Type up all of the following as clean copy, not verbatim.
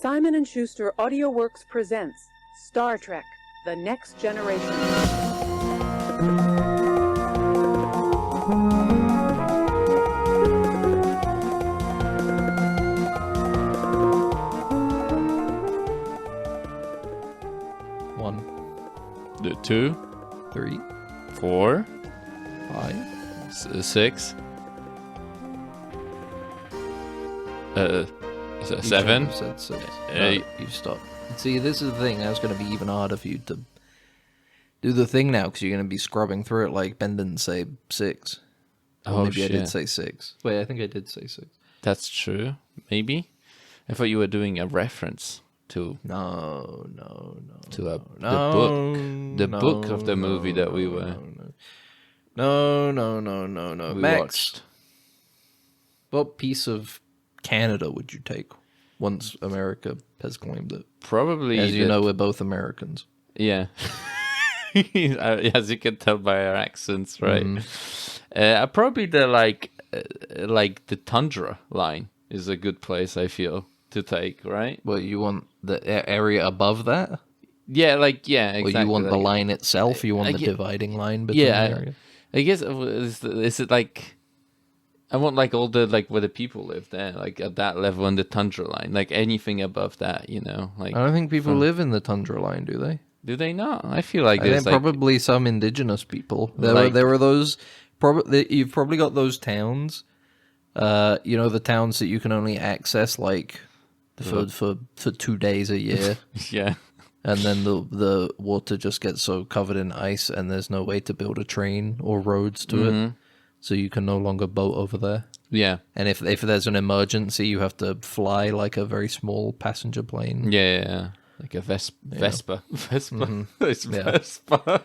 Simon & Schuster AudioWorks presents Star Trek: The Next Generation. One, 2, 3, 4, 5. 6, You 7, said 6. 8. No, you stopped. See, this is the thing. Now it's going to be even harder for you to do the thing now because you're going to be scrubbing through it like Ben didn't say 6. Or maybe I did say 6. Wait, I think I did say 6. That's true. Maybe. I thought you were doing a reference to No. the book of the movie that we were. No. We Max, watched. what piece of Canada would you take once America has claimed it? Probably. As you know, we're both Americans. Yeah. As you can tell by our accents, right? Probably the tundra line is a good place, I feel, to take, right? Well, you want the area above that? Yeah, exactly. Or you want the line itself? You want the dividing line between the area? I guess is it like I want like all the like where the people live there, like at that level on the tundra line, like anything above that, you know. Like I don't think people live in the tundra line, do they? do they not? I feel like I there's think like probably some indigenous people. Like- There were those. You've probably got those towns. You know, the towns that you can only access like for 2 days a year. yeah. And then the water just gets so covered in ice, and there's no way to build a train or roads to it, so you can no longer boat over there. Yeah. And if there's an emergency, you have to fly like a very small passenger plane. Yeah. Like a Vespa. It's Yeah. Vespa.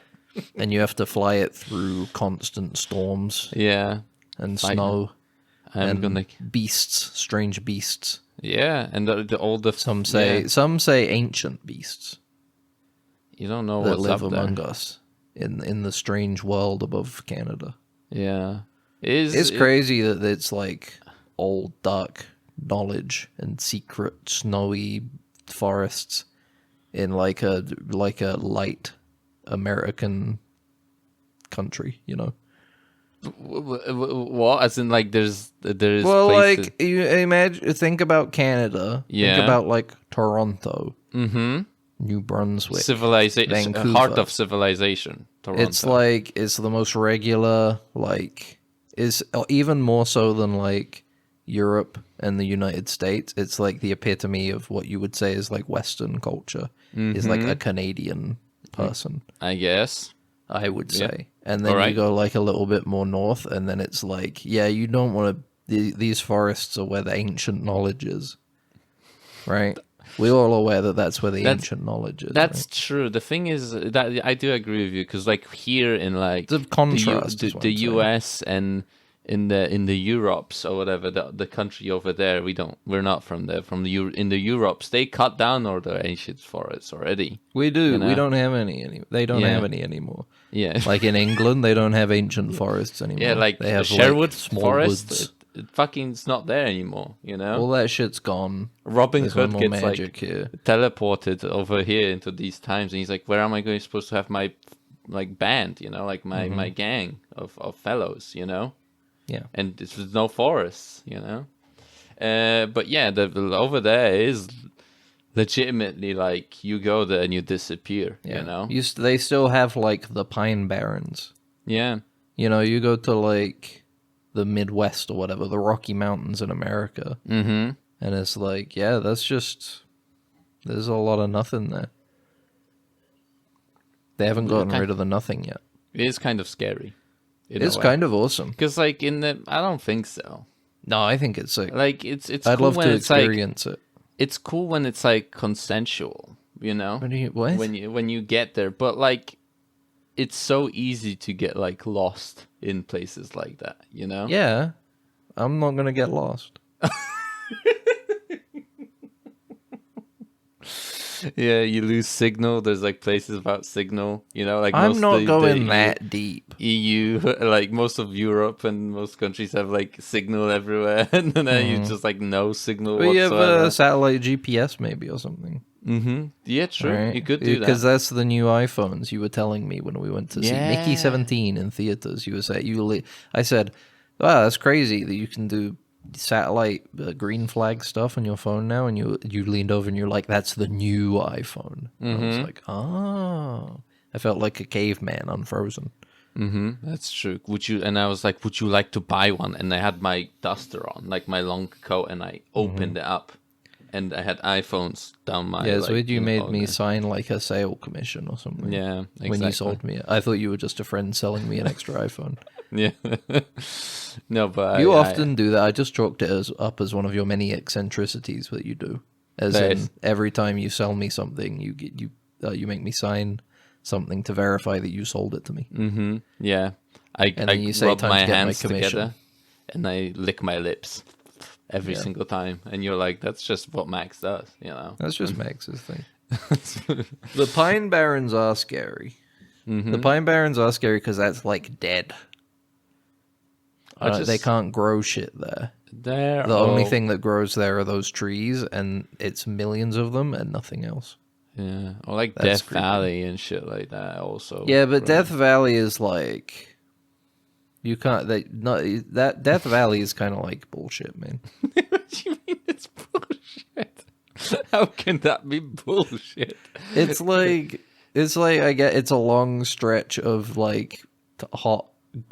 And you have to fly it through constant storms Yeah. and Fighting. snow I'm and gonna. beasts, strange beasts. Yeah, and all the Some say ancient beasts you don't know that what's live up there. among us in the strange world above Canada. Yeah. It's crazy that it's like old dark knowledge and secret snowy forests in like a light American country, you know. What? As in, like, there's Well, places... like you think about Canada. Yeah. Think about like Toronto, Mm-hmm. New Brunswick, Civilization, Vancouver. heart of civilization. Toronto. It's like it's the most regular. Like is even more so than like Europe and the United States. It's like the epitome of what you would say is like Western culture. Is like a Canadian person, I guess. I would say. Yeah. And then All right. you go like a little bit more north, and then it's like, yeah, you don't want to. These forests are where the ancient knowledge is, right? We're all aware that that's where the ancient knowledge is. That's right? true. The thing is that I do agree with you because, like, here in like The contrast is what the I'm saying. US and in the Europes or whatever, the country over there, we're not from there. In the Europes, they cut down all the ancient forests already. We do. You know? We don't have any. They don't have any anymore. Yeah, Like in England, they don't have ancient forests anymore. yeah, like they have Sherwood like, small Forest. woods. It fucking's not there anymore. You know, All that shit's gone. Robin There's no Hood more gets magic like here. teleported over here into these times, and he's like, "Where am I supposed to have my like band? You know, like my gang of fellows. You know." Yeah. And there's no forests, you know. But yeah, over there is legitimately like you go there and you disappear, you know. They still have like the pine barrens. Yeah, You know, you go to like the Midwest or whatever, the Rocky Mountains in America, and it's like, yeah, that's just there's a lot of nothing there. They haven't gotten rid of the nothing yet. it is kind of scary. It's kind of awesome. Because like I don't think so. No, I think it's sick. Like it's I'd cool love when to it's like experience it. it's cool when it's like consensual, you know. What? When you get there, but like it's so easy to get like lost in places like that, you know. Yeah, I'm not gonna get lost. Yeah, you lose signal. There's like places without signal, you know. Like I'm most not of going that deep. EU, like most of Europe and most countries have like signal everywhere, and then you just like no signal But you have whatsoever. satellite GPS maybe or something. Yeah, true. Right? You could do that. Because that's the new iPhones. You were telling me when we went to see Mickey Yeah. 17 in theaters. You were saying I said, "Wow, that's crazy that you can do satellite green flag stuff on your phone now." And you leaned over and you're like, "That's the new iPhone." And I was like, "Oh." I felt like a caveman on Frozen. That's true. And I was like, would you like to buy one? And I had my duster on, like my long coat, and I opened it up, and I had iPhones down my. Yeah, like, so you made me there. sign like a sale commission or something. Yeah, exactly. When you sold me it. I thought you were just a friend selling me an extra iPhone. Yeah. No, but You often do that. I just chalked it up as one of your many eccentricities that you do. As in, every time you sell me something, you make me sign something to verify that you sold it to me. Yeah. I then you say rub time my to get my hands commission. together, and I lick my lips every single time. And you're like, that's just what Max does, you know? That's just Max's thing. The Pine Barrens are scary. The Pine Barrens are scary because that's like dead. They can't grow shit there. The only thing that grows there are those trees, and it's millions of them and nothing else. Yeah, or like That's Death creepy. Valley and shit like that also. Yeah, but right? Death Valley is like you can't. That Death Valley is kind of like bullshit, man. What do you mean it's bullshit? How can that be bullshit? It's like I get it's a long stretch of like hot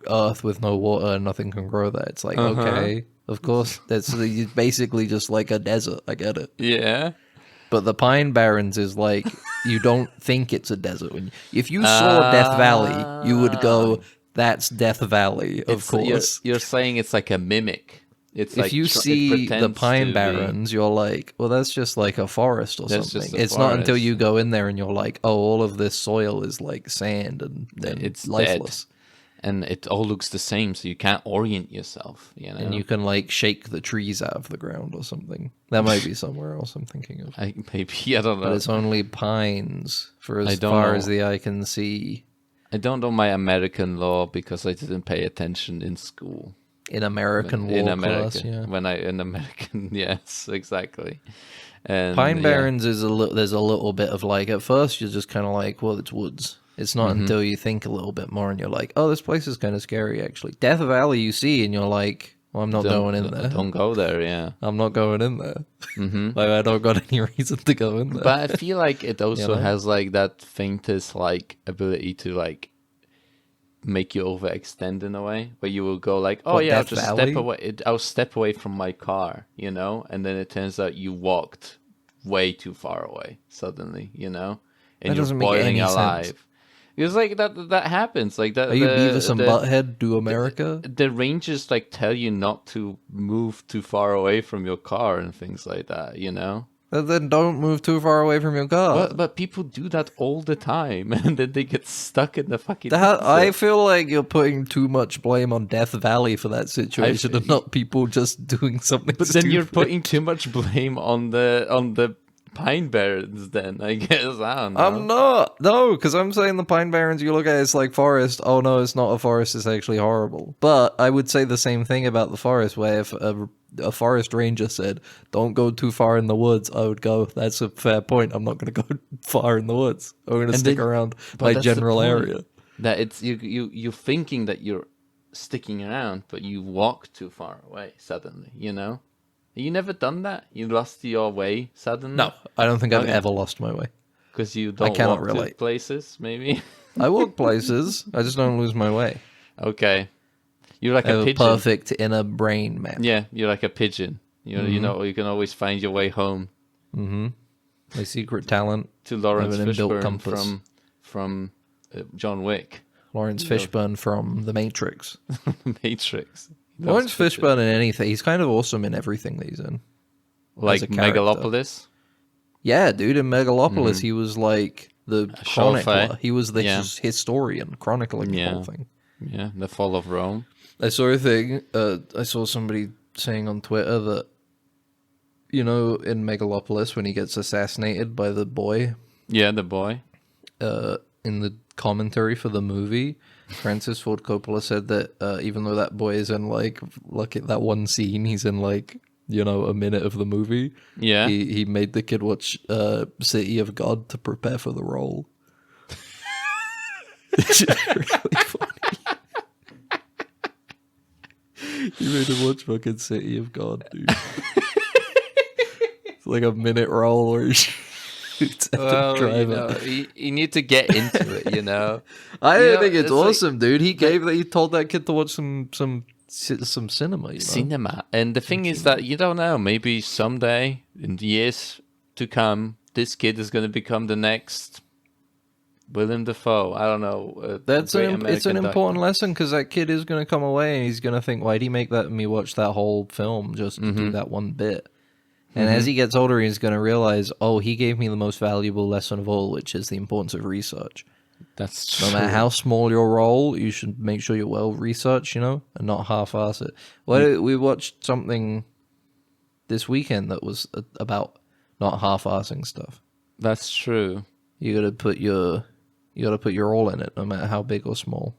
earth with no water and nothing can grow there. It's like okay, of course that's basically just like a desert. I get it. Yeah. But the Pine Barrens is like you don't think it's a desert. If you saw Death Valley, you would go, "That's Death Valley." Of course. You're saying it's like a mimic. It's If like you it see the pretends Pine to be- Barrens, you're like, "Well, that's just like a forest or That's something." just a It's not until forest. you go in there and you're like, "Oh, all of this soil is like sand and It's lifeless." and it all looks the same, so you can't orient yourself. You know, And you can like shake the trees out of the ground or something. That might be somewhere else I'm thinking of. maybe I don't But know. it's only pines for I as don't far know. as the eye can see. I don't know my American law because I didn't pay attention in school. In American In law America, class, yeah. when I in American, yes, exactly. And Pine yeah. Barrens is there's a little bit of like at first you're just kind of like, well, it's woods. It's not until you think a little bit more and you're like, oh, this place is kind of scary actually. Death Valley you see and you're like, well, I'm not going in there. Don't go there, yeah. I'm not going in there. Like I don't got any reason to go in there. But I feel like it also know? has like that faintest like ability to like make you overextend in a way, where you will go like, oh What, yeah, I'll Death just Valley? step away. I'll step away from my car, you know, and then it turns out you walked way too far away suddenly, you know, and That you're doesn't make boiling any sense. alive. It's like that happens. Like that. Are you Beavis and Butthead do America? The rangers like tell you not to move too far away from your car and things like that, you know. Then don't move too far away from your car. But people do that all the time, and then they get stuck in the fucking. I desert. feel like you're putting too much blame on Death Valley for that situation and not people just doing something But then you're stupid. putting too much blame on the Pine Barrens. Then I guess I don't know. I'm not. No, because I'm saying the Pine Barrens, you look at it, it's like forest. Oh no, it's not a forest, it's actually horrible. But I would say the same thing about the forest, where if a forest ranger said, don't go too far in the woods, I would go, that's a fair point. I'm not going to go far in the woods. I'm going to And stick then- around but my that's the general point. area. That it's you thinking that you're sticking around, but you walk too far away suddenly. You know, you never done that. You lost your way suddenly. No, I don't think I've Okay. ever lost my way. because you don't cannot walk to relate. places. Maybe. I walk places, I just don't lose my way. Okay, you're like I have a a pigeon. perfect inner brain map. Yeah, you're like a pigeon. You know you can always find your way home My secret talent, to Lawrence an inbuilt Fishburne compass. from John Wick, Lawrence Fishburne from The Matrix. Matrix. Lawrence Fishburne in anything. He's kind of awesome in everything that he's in. like as a character. Megalopolis. Yeah, dude, in Megalopolis, he was like the chronicler. chauffeur. He was the Yeah. historian chronicling the Yeah. whole thing. Yeah, the fall of Rome. I saw a thing. I saw somebody saying on Twitter that, you know, in Megalopolis, when he gets assassinated by the boy, Yeah, the boy. in the commentary for the movie, Francis Ford Coppola said that even though that boy is in like look at that one scene, he's in like a minute of the movie. Yeah. He made the kid watch City of God to prepare for the role. It's just really funny. He made him watch fucking City of God, dude. It's like a minute role where he shoots at the driver. You need to get into it, you know. I don't think it's awesome, dude. He told that kid to watch some cinema. Cinema, and the thing is that you don't know. Maybe someday, in the years to come, this kid is going to become the next Willem Dafoe. I don't know. It's an important lesson because that kid is going to come away and he's going to think, why did he make me watch that whole film just to do that one bit? And as he gets older, he's going to realize, oh, he gave me the most valuable lesson of all, which is the importance of research. That's true. No matter how small your role, you should make sure you're well researched, and not half-ass it. Well, we watched something this weekend that was about not half-assing stuff. That's true. You got to put your all in it, no matter how big or small.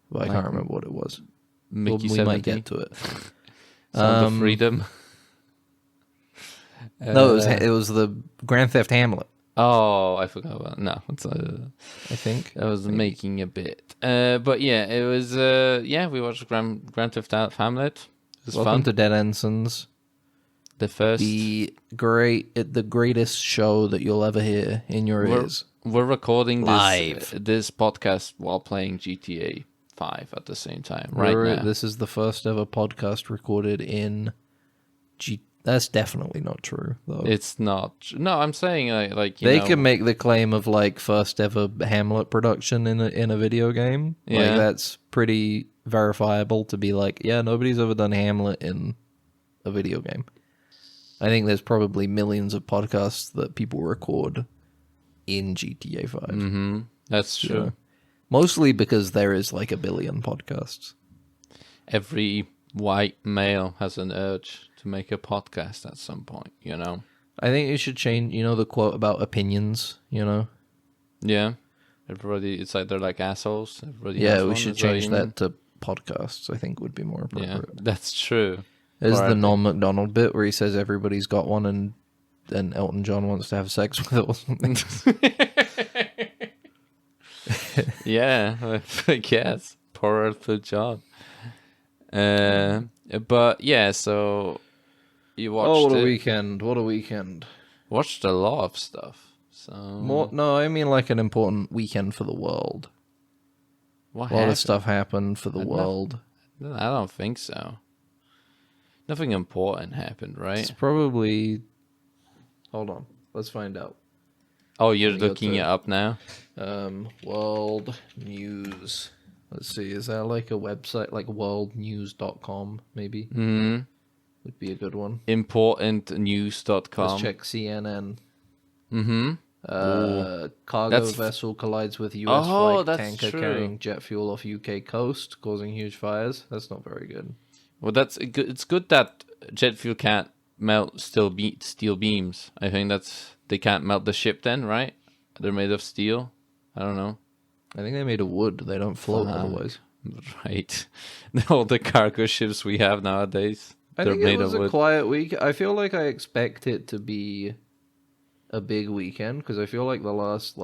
But I can't remember what it was. Mickey we 70. might get to it. Sound of Freedom. No, it was the Grand Theft Hamlet. Oh, I forgot about it. No, I think I was making a bit. But yeah, it was. We watched Grand Theft Hamlet. It was Welcome fun. to Dead Ensigns. The first, the greatest show that you'll ever hear in your ears. We're recording live this podcast while playing GTA 5 at the same time. Now, this is the first ever podcast recorded in. That's definitely not true, though. It's not. No, I'm saying they can make the claim of like first ever Hamlet production in a video game. Yeah, like, that's pretty verifiable to be like, yeah, nobody's ever done Hamlet in a video game. I think there's probably millions of podcasts that people record in GTA 5. Mm-hmm. That's true. Yeah. Mostly because there is like a billion podcasts. Every white male has an urge to make a podcast at some point, I think you should change, the quote about opinions, Yeah. Everybody, it's like they're like assholes. Everybody yeah, we should change that to podcasts, I think would be more appropriate. Yeah, that's true. There's the Norm Macdonald bit where he says everybody's got one and Elton John wants to have sex with it or something. Yeah, I guess. Poor Elton John. But yeah, so you watched what a weekend. Watched a lot of stuff. So No, I mean like an important weekend for the world. What a lot of stuff happened for the world. I don't think so. Nothing important happened, right? It's probably... Hold on. Let's find out. Oh, you're looking it up now? World News. Let's see. Is there like a website like worldnews.com maybe? Mm-hmm. Would be a good one. Importantnews.com. Let's check CNN. Mm-hmm. Cargo vessel collides with US flag tanker true. carrying jet fuel off UK coast, causing huge fires. That's not very good. Well, it's good that jet fuel can't melt steel beams. I think they can't melt the ship then, right? They're made of steel. I don't know. I think they're made of wood. They don't float otherwise. Right. All the cargo ships we have nowadays, they're made of wood. A quiet week. I feel like I expect it to be a big weekend because I feel like the last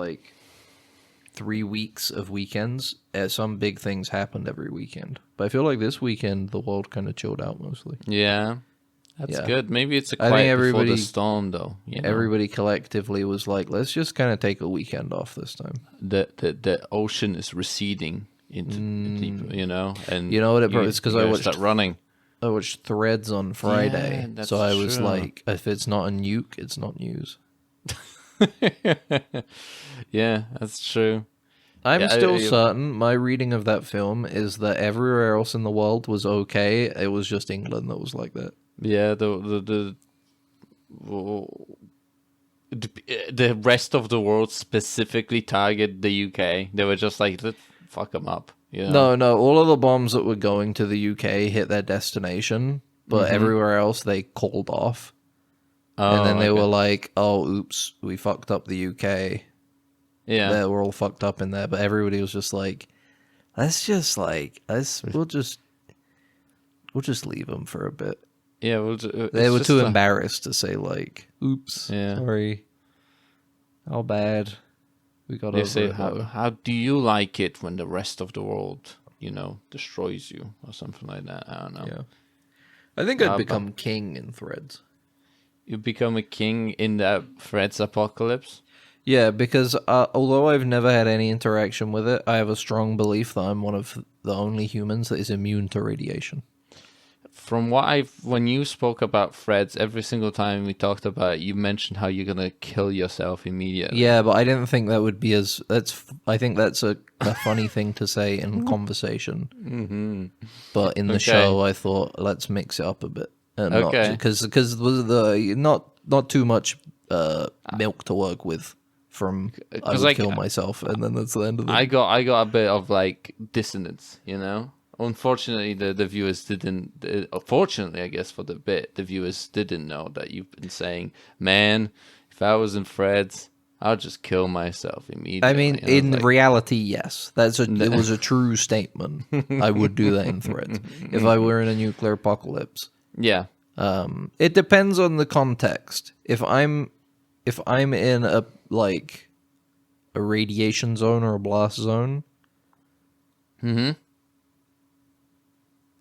3 weeks of weekends, some big things happened every weekend. But I feel like this weekend the world kind of chilled out mostly. Yeah, that's good. Maybe it's a quiet before the storm, though. Everybody collectively was like, let's just kind of take a weekend off this time. The ocean is receding into deeper, and you know what it's because I watched start running. I watched Threads on Friday, so I was true. like, if it's not a nuke, it's not news. Yeah, that's true. I'm still certain my reading of that film is that everywhere else in the world was okay. It was just England that was like that. Yeah, the rest of the world specifically targeted the UK. They were just like, let's fuck them up. No, all of the bombs that were going to the UK hit their destination, but everywhere else they called off. And then they were like, oh, oops, we fucked up the UK. Yeah. They were all fucked up in there, but everybody was just like, we'll just leave them for a bit. Yeah, well, They were too embarrassed to say like, "Oops, Yeah. sorry, how bad we got They over say, it." though." how do you like it when the rest of the world, destroys you or something like that? I don't know. Yeah, I think I'd but- become king in Threads. You become a king in the Threads apocalypse. Yeah, because although I've never had any interaction with it, I have a strong belief that I'm one of the only humans that is immune to radiation. From when you spoke about Threads, every single time we talked about it, you mentioned how you're gonna kill yourself immediately. Yeah, but I didn't think that would be I think that's a funny thing to say in conversation. Mm-hmm. But in the show, I thought, let's mix it up a bit. Okay. Because not too much milk to work with from I would kill myself, and then that's the end of it. I got a bit of like dissonance, Unfortunately, the viewers didn't. Fortunately, I guess for the viewers didn't know that you've been saying, "Man, if I was in Threads, I'll just kill myself immediately." I mean, in reality, yes, it was a true statement. I would do that in Threads if I were in a nuclear apocalypse. Yeah. It depends on the context. If I'm in a radiation zone or a blast zone,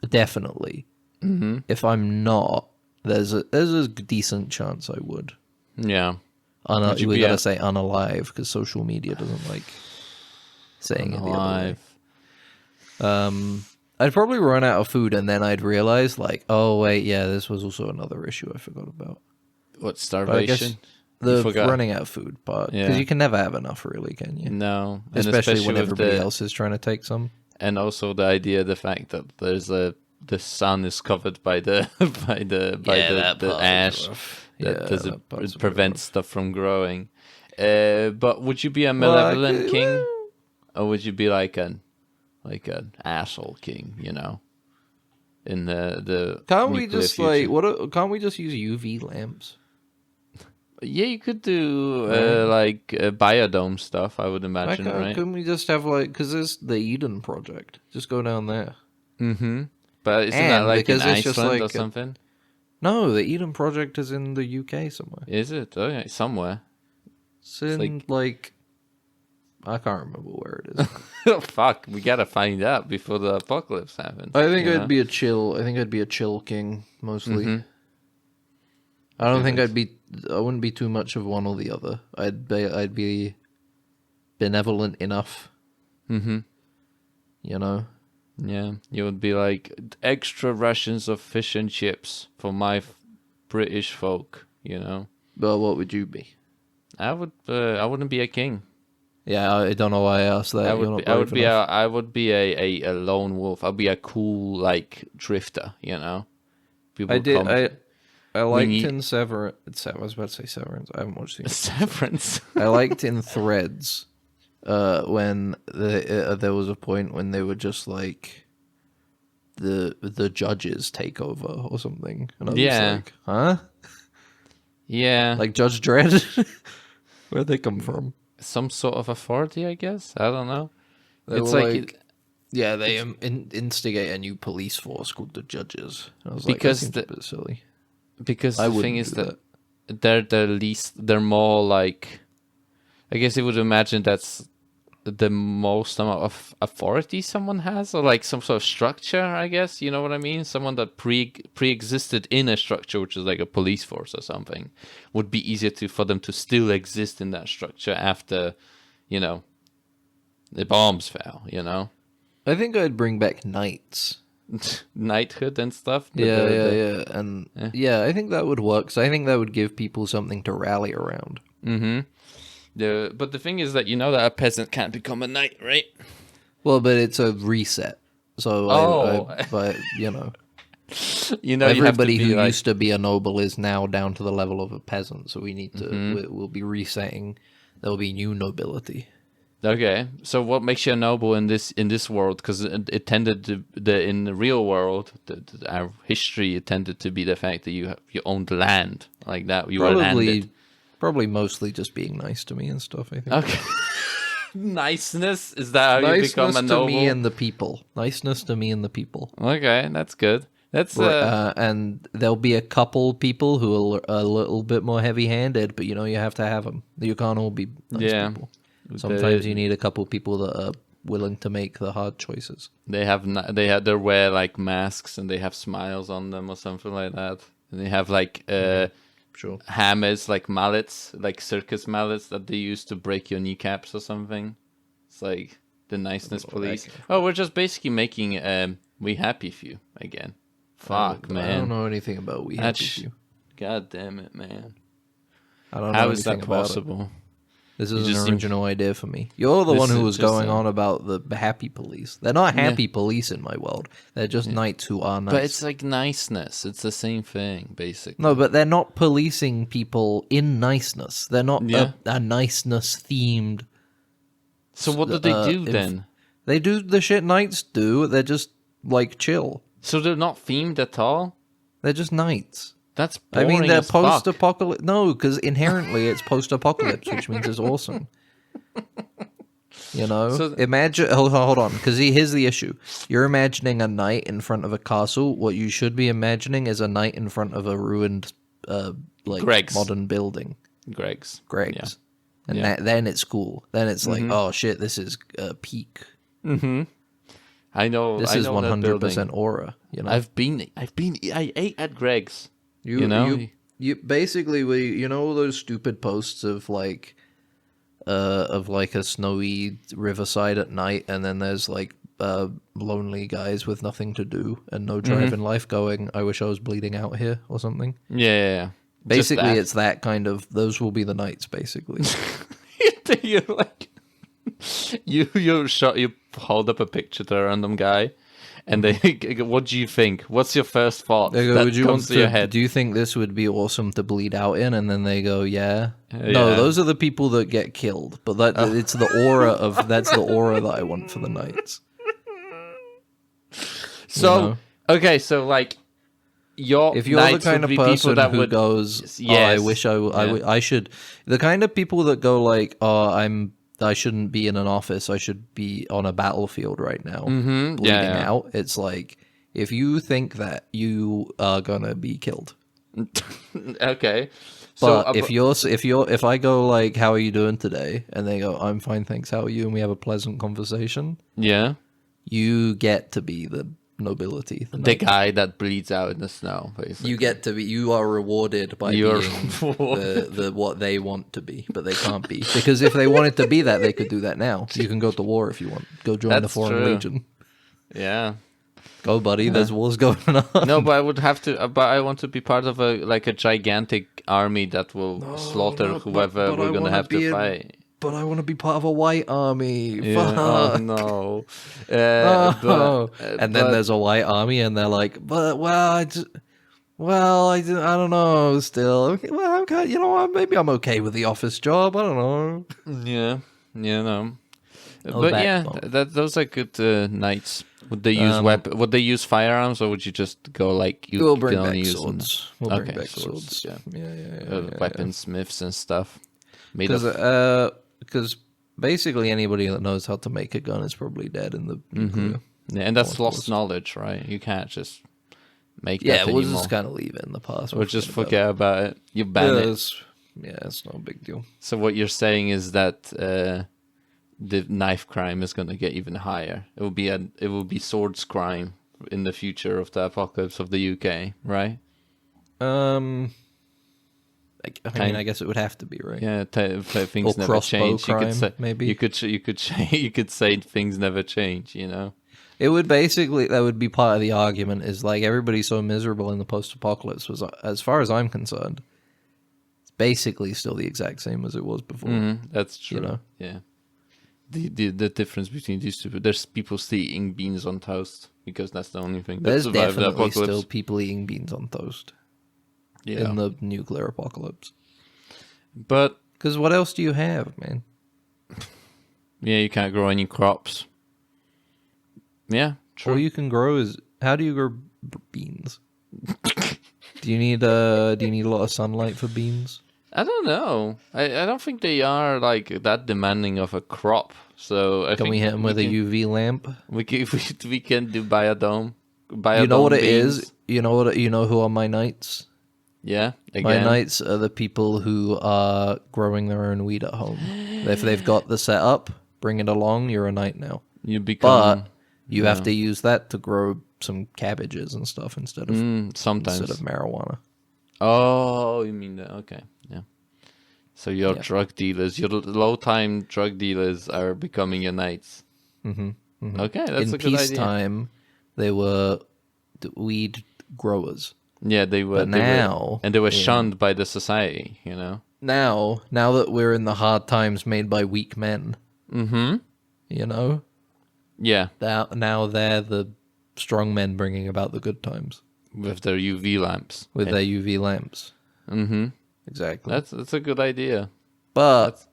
definitely. If I'm not, there's a decent chance I would. Yeah. We gotta say unalive because social media doesn't like saying it the other way. I'd probably run out of food, and then I'd realize, like, oh wait, yeah, this was also another issue I forgot about. What, starvation? The running out of food part, because you can never have enough, really, can you? No, especially when everybody else is trying to take some. And also the fact that the sun is covered by the the ash that prevents stuff from growing. But would you be a malevolent king, or would you be like an asshole king? In the can't we just future? Can't we just use UV lamps? Yeah, you could do biodome stuff, I would imagine, right? Couldn't we just have because there's the Eden Project. Just go down there. Mm-hmm. But isn't that like in Iceland or something? No, the Eden Project is in the UK somewhere. Is it? Oh yeah, somewhere. It's in I can't remember where it is. Oh, fuck, we gotta find out before the apocalypse happens. I think I'd be a chill king mostly. Mm-hmm. I don't think I wouldn't be too much of one or the other. I'd be benevolent enough. Mm-hmm. Yeah, you would be like extra rations of fish and chips for my British folk. But what would you be? I wouldn't be a king. Yeah, I don't know why I asked that. I would be a lone wolf. I'd be a cool drifter. I liked in Severance. I was about to say Severance. I haven't watched it. Severance. I liked in Threads when there was a point when they were just like the judges take over or something, and I was like, huh? Yeah, like Judge Dredd. Where'd they come from? Some sort of authority, I guess. I don't know. It's like they instigate a new police force called the Judges. And I was because like, that seems a bit silly. Because the thing is that they're more like, I guess you would imagine that's the most amount of authority someone has, or like some sort of structure, I guess, you know what I mean? Someone that pre-existed in a structure, which is like a police force or something, would be easier for them to still exist in that structure after, the bombs fell, I think I'd bring back knights. Knighthood and stuff. Yeah. I think that would work. So I think that would give people something to rally around. Mm-hmm. But the thing is that that a peasant can't become a knight, right? Well, but it's a reset. So, everybody who used to be a noble is now down to the level of a peasant. So we need to. We'll be resetting. There will be new nobility. Okay, so what makes you a noble in this world? Because it tended to in the real world, our history, it tended to be the fact that you owned land like that. You were landed. Probably mostly just being nice to me and stuff, I think. Okay. Niceness? Is that how you become a Niceness to noble? me and the people. Niceness to me and the people. Okay, that's good. That's And there'll be a couple people who are a little bit more heavy-handed, but you have to have them. You can't all be nice people. Sometimes you need a couple people that are willing to make the hard choices. they wear like masks and they have smiles on them or something like that. And they have like Sure. hammers, like mallets, like circus mallets that they use to break your kneecaps or something. It's like the niceness police. Oh, we're just basically making We Happy Few again. Fuck, man. I don't know anything about We Happy Few. God damn it, man. I don't know How is anything that about it. possible? This is just an original idea for me. You're the This one who is was just going on about the happy police. They're not happy police in my world. They're just knights who are nice. But it's like niceness. It's the same thing, basically. No, but they're not policing people in niceness. They're not Yeah. a niceness themed. So what do they do then? They do the shit knights do. They're just like chill. So they're not themed at all? They're just knights. That's I boring mean, they're as fuck. post-apocalypse. No, because inherently it's post-apocalypse, which means it's awesome. So Imagine. Hold on, because here's the issue. You're imagining a knight in front of a castle. What you should be imagining is a knight in front of a ruined, Greg's. modern building. Greg's. Greg's. Yeah. And Yeah. then it's cool. Then it's like, oh shit, this is peak. I know. This I is know that 100% building. aura. I ate at Greg's. You basically all those stupid posts of like a snowy riverside at night, and then there's like lonely guys with nothing to do and no drive in life going, I wish I was bleeding out here or something. Yeah. Basically, it's that kind of. Those will be the nights, basically. You're like, you hold up a picture to a random guy, and they, what do you think? What's your first thought They go, that would you comes want to your head? Do you think this would be awesome to bleed out in? And then they go, yeah. Yeah. No, those are the people that get killed. But it's the aura of that's the aura that I want for the nights. So okay, so like if you're the kind of person that who would goes, yes, I wish I should. The kind of people that go like, I shouldn't be in an office. I should be on a battlefield right now, bleeding out. It's like, if you think that, you are gonna be killed. Okay. But if I go like, how are you doing today? And they go, I'm fine, thanks. How are you? And we have a pleasant conversation. Yeah. You get to be the nobility. The guy that bleeds out in the snow, basically. You are rewarded by being the what they want to be, but they can't be. Because if they wanted to be that, they could do that now. You can go to war if you want. Go join the That's Foreign true. Legion. Yeah. Go, buddy. There's wars going on. No, but I would have to. But I want to be part of a gigantic army that will slaughter whoever but we're I gonna wanna have be to in- fight. But I want to be part of a white army. Yeah. Fuck. Oh no. And then there's a white army, and they're like, I don't know. Still, okay, well, I'm kind. You know what? Maybe I'm okay with the office job. I don't know. Yeah. No. Oh, But yeah, backbone. those are good knights. Would they use Would they use firearms, or would you just go like you We'll bring can only back use swords. them? We'll bring Okay, back swords, swords. yeah. Yeah. Weaponsmiths and stuff. Made of Because basically anybody that knows how to make a gun is probably dead in the nuclear. yeah, and that's Holocaust. lost knowledge, right? You can't just make Yeah, that we'll anymore. just kind of leave it in the past. Or just about forget about it. You it. ban it. It's no big deal. So what you're saying is that the knife crime is going to get even higher. It will be swords crime in the future of the apocalypse of the UK, right? I guess it would have to be, right? Yeah, things Or never crossbow change. crime, you could say, maybe? you could say things never change. You know. It would basically, that would be part of the argument, is like everybody's so miserable in the post-apocalypse, was, as far as I'm concerned, it's basically still the exact same as it was before. That's true. You know? Yeah. The difference between these two, there's people still eating beans on toast because that's the only thing that There's survived the definitely apocalypse. still people eating beans on toast Yeah. in the nuclear apocalypse. But Because what else do you have, man? yeah, you can't grow any crops. Yeah, true. All you can grow is, how do you grow beans? do you need a lot of sunlight for beans? I don't know. I don't think they are like that demanding of a crop. So I Can think we hit them with a UV lamp? we can do biodome. You know what it beans. is? You know who are my knights? Yeah, My again. knights are the people who are growing their own weed at home. If they've got the setup, bring it along. You're a knight now. You become. But you have to use that to grow some cabbages and stuff instead of Sometimes. marijuana. Oh, you mean that? Okay, yeah. So your drug dealers, your low-time drug dealers, are becoming your knights. Mm-hmm. Okay, that's In a good idea. peacetime, they were weed growers. Yeah, they were. But now, and they were shunned by the society. You know. Now that we're in the hard times made by weak men, you know, Yeah, now they're the strong men bringing about the good times with their UV lamps. with their UV lamps. Mm-hmm. Exactly. That's a good idea. But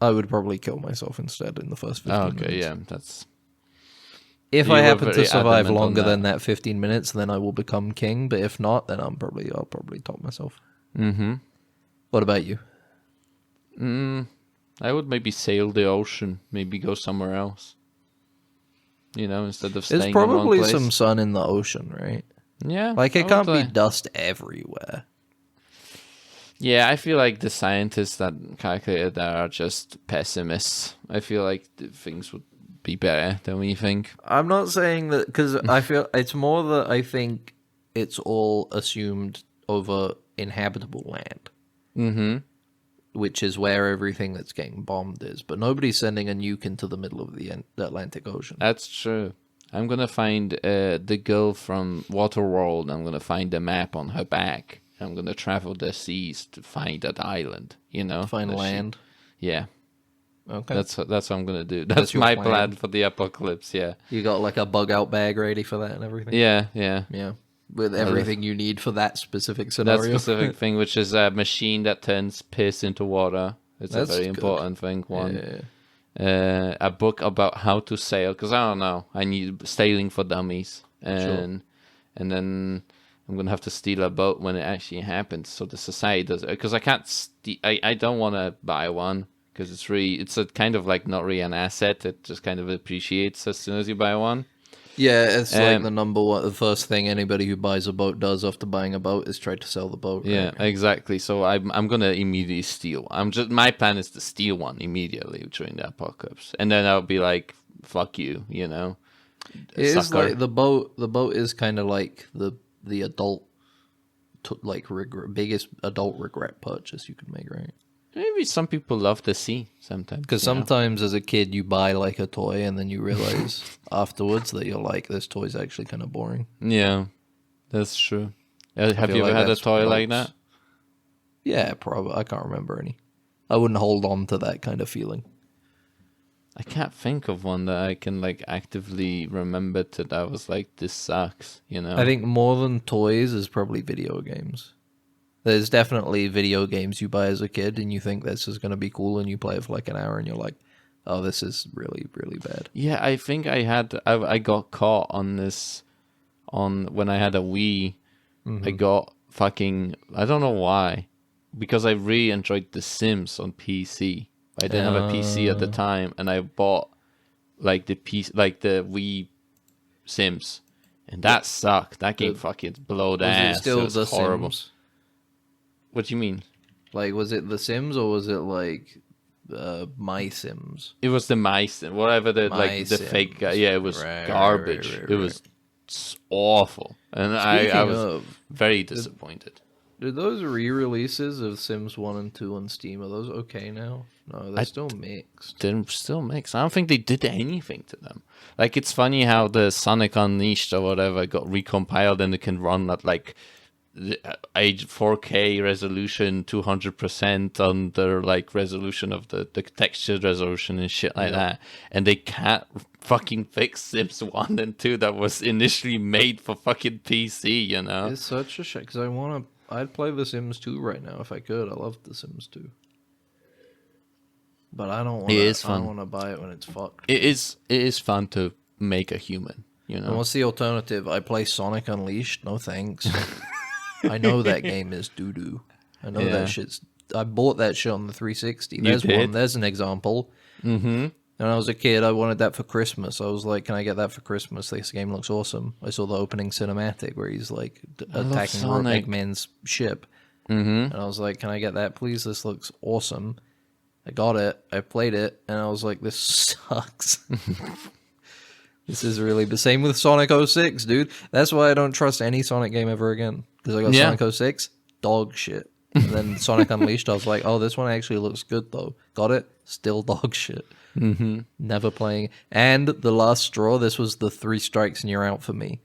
I would probably kill myself instead in the first 15 minutes. Okay, yeah, that's. If You I were happen to very survive adamant on longer that. than that 15 minutes, then I will become king. But if not, then I'll probably top myself. Mm-hmm. What about you? I would maybe sail the ocean, maybe go somewhere else. You know, instead of staying There's in one probably place. some sun in the ocean, right? Yeah, Like, it I can't would, be dust everywhere. Yeah, I feel like the scientists that calculated that are just pessimists. I feel like things would be better than we think. I'm not saying that, because I feel it's more that I think it's all assumed over inhabitable land. Mm-hmm. Which is where everything that's getting bombed is. But nobody's sending a nuke into the middle of the Atlantic Ocean. That's true. I'm gonna find the girl from Waterworld. I'm gonna find a map on her back. I'm gonna travel the seas to find that island. You know, Find that land. Yeah, Okay. that's what I'm gonna do. That's your my plan. plan for the apocalypse. Yeah, You got like a bug out bag ready for that and everything? yeah. Yeah. With everything you need for that specific That scenario. specific thing, which is a machine that turns piss into water. It's That's a very good. important thing. One. Yeah. A book about how to sail, because I don't know. I need sailing for dummies, and then I'm gonna have to steal a boat when it actually happens, so the society does it. Because I can't. I don't want to buy one because it's a kind of like not really an asset. It just kind of appreciates as soon as you buy one. Yeah, it's like the first thing anybody who buys a boat does after buying a boat is try to sell the boat. Yeah, right? exactly. So I'm gonna immediately steal. My plan is to steal one immediately during the apocalypse, and then I'll be like, "Fuck you," you know. It is Sucker. like the boat. The boat is kind of like the adult, biggest adult regret purchase you could make, right? Maybe some people love the sea sometimes. Because you know? sometimes as a kid you buy like a toy and then you realize afterwards that you're like, this toy's actually kind of boring. Yeah, that's true. Have feel you ever like had a that's toy like boats. that? Yeah, probably. I can't remember any. I wouldn't hold on to that kind of feeling. I can't think of one that I can like actively remember that I was like, this sucks, you know? I think more than toys is probably video games. There's definitely video games you buy as a kid and you think this is going to be cool and you play it for like an hour and you're like, oh, this is really, really bad. Yeah, I think I got caught on this, when I had a Wii. I got fucking, I don't know why, because I really enjoyed The Sims on PC. I didn't have a PC at the time, and I bought like the Wii Sims, and that sucked. That game fucking blowed ass. Was it still was The horrible. Sims? What do you mean? Like, was it The Sims or was it like My Sims? It was the mice, whatever the My the fake guy. Sims. Yeah, it was Right, garbage. right. It was awful, and I Speaking was of, very disappointed. did those re-releases of Sims 1 and 2 on Steam, are those okay now? No, they're still mixed. They're still mixed. I don't think they did anything to them. Like, it's funny how the Sonic Unleashed or whatever got recompiled and it can run at like age 4K resolution, 200% on the like resolution of the texture resolution and shit like that. And they can't fucking fix Sims 1 and 2 that was initially made for fucking PC, you know? It's such a shit, because I'd play The Sims 2 right now if I could. I love The Sims 2. But I don't want It is fun. I don't want to buy it when it's fucked. It is fun to make a human, you know? And what's the alternative? I play Sonic Unleashed? No thanks. I know that game is doo-doo. I know Yeah. that shit's I bought that shit on the 360. There's did? one. There's an example. Mm-hmm. When I was a kid, I wanted that for Christmas. I was like, "Can I get that for Christmas? This game looks awesome." I saw the opening cinematic where he's like attacking Sonic. Eggman's ship, Mm-hmm. and I was like, "Can I get that, please? This looks awesome." I got it. I played it, and I was like, "This sucks." This is really the same with Sonic 06, dude. That's why I don't trust any Sonic game ever again. Because I got Yeah. Sonic 06, dog shit. And then Sonic Unleashed, I was like, oh, this one actually looks good, though. Got it? Still dog shit. Mm-hmm. Never playing. And the last straw, this was the 3 strikes and you're out for me.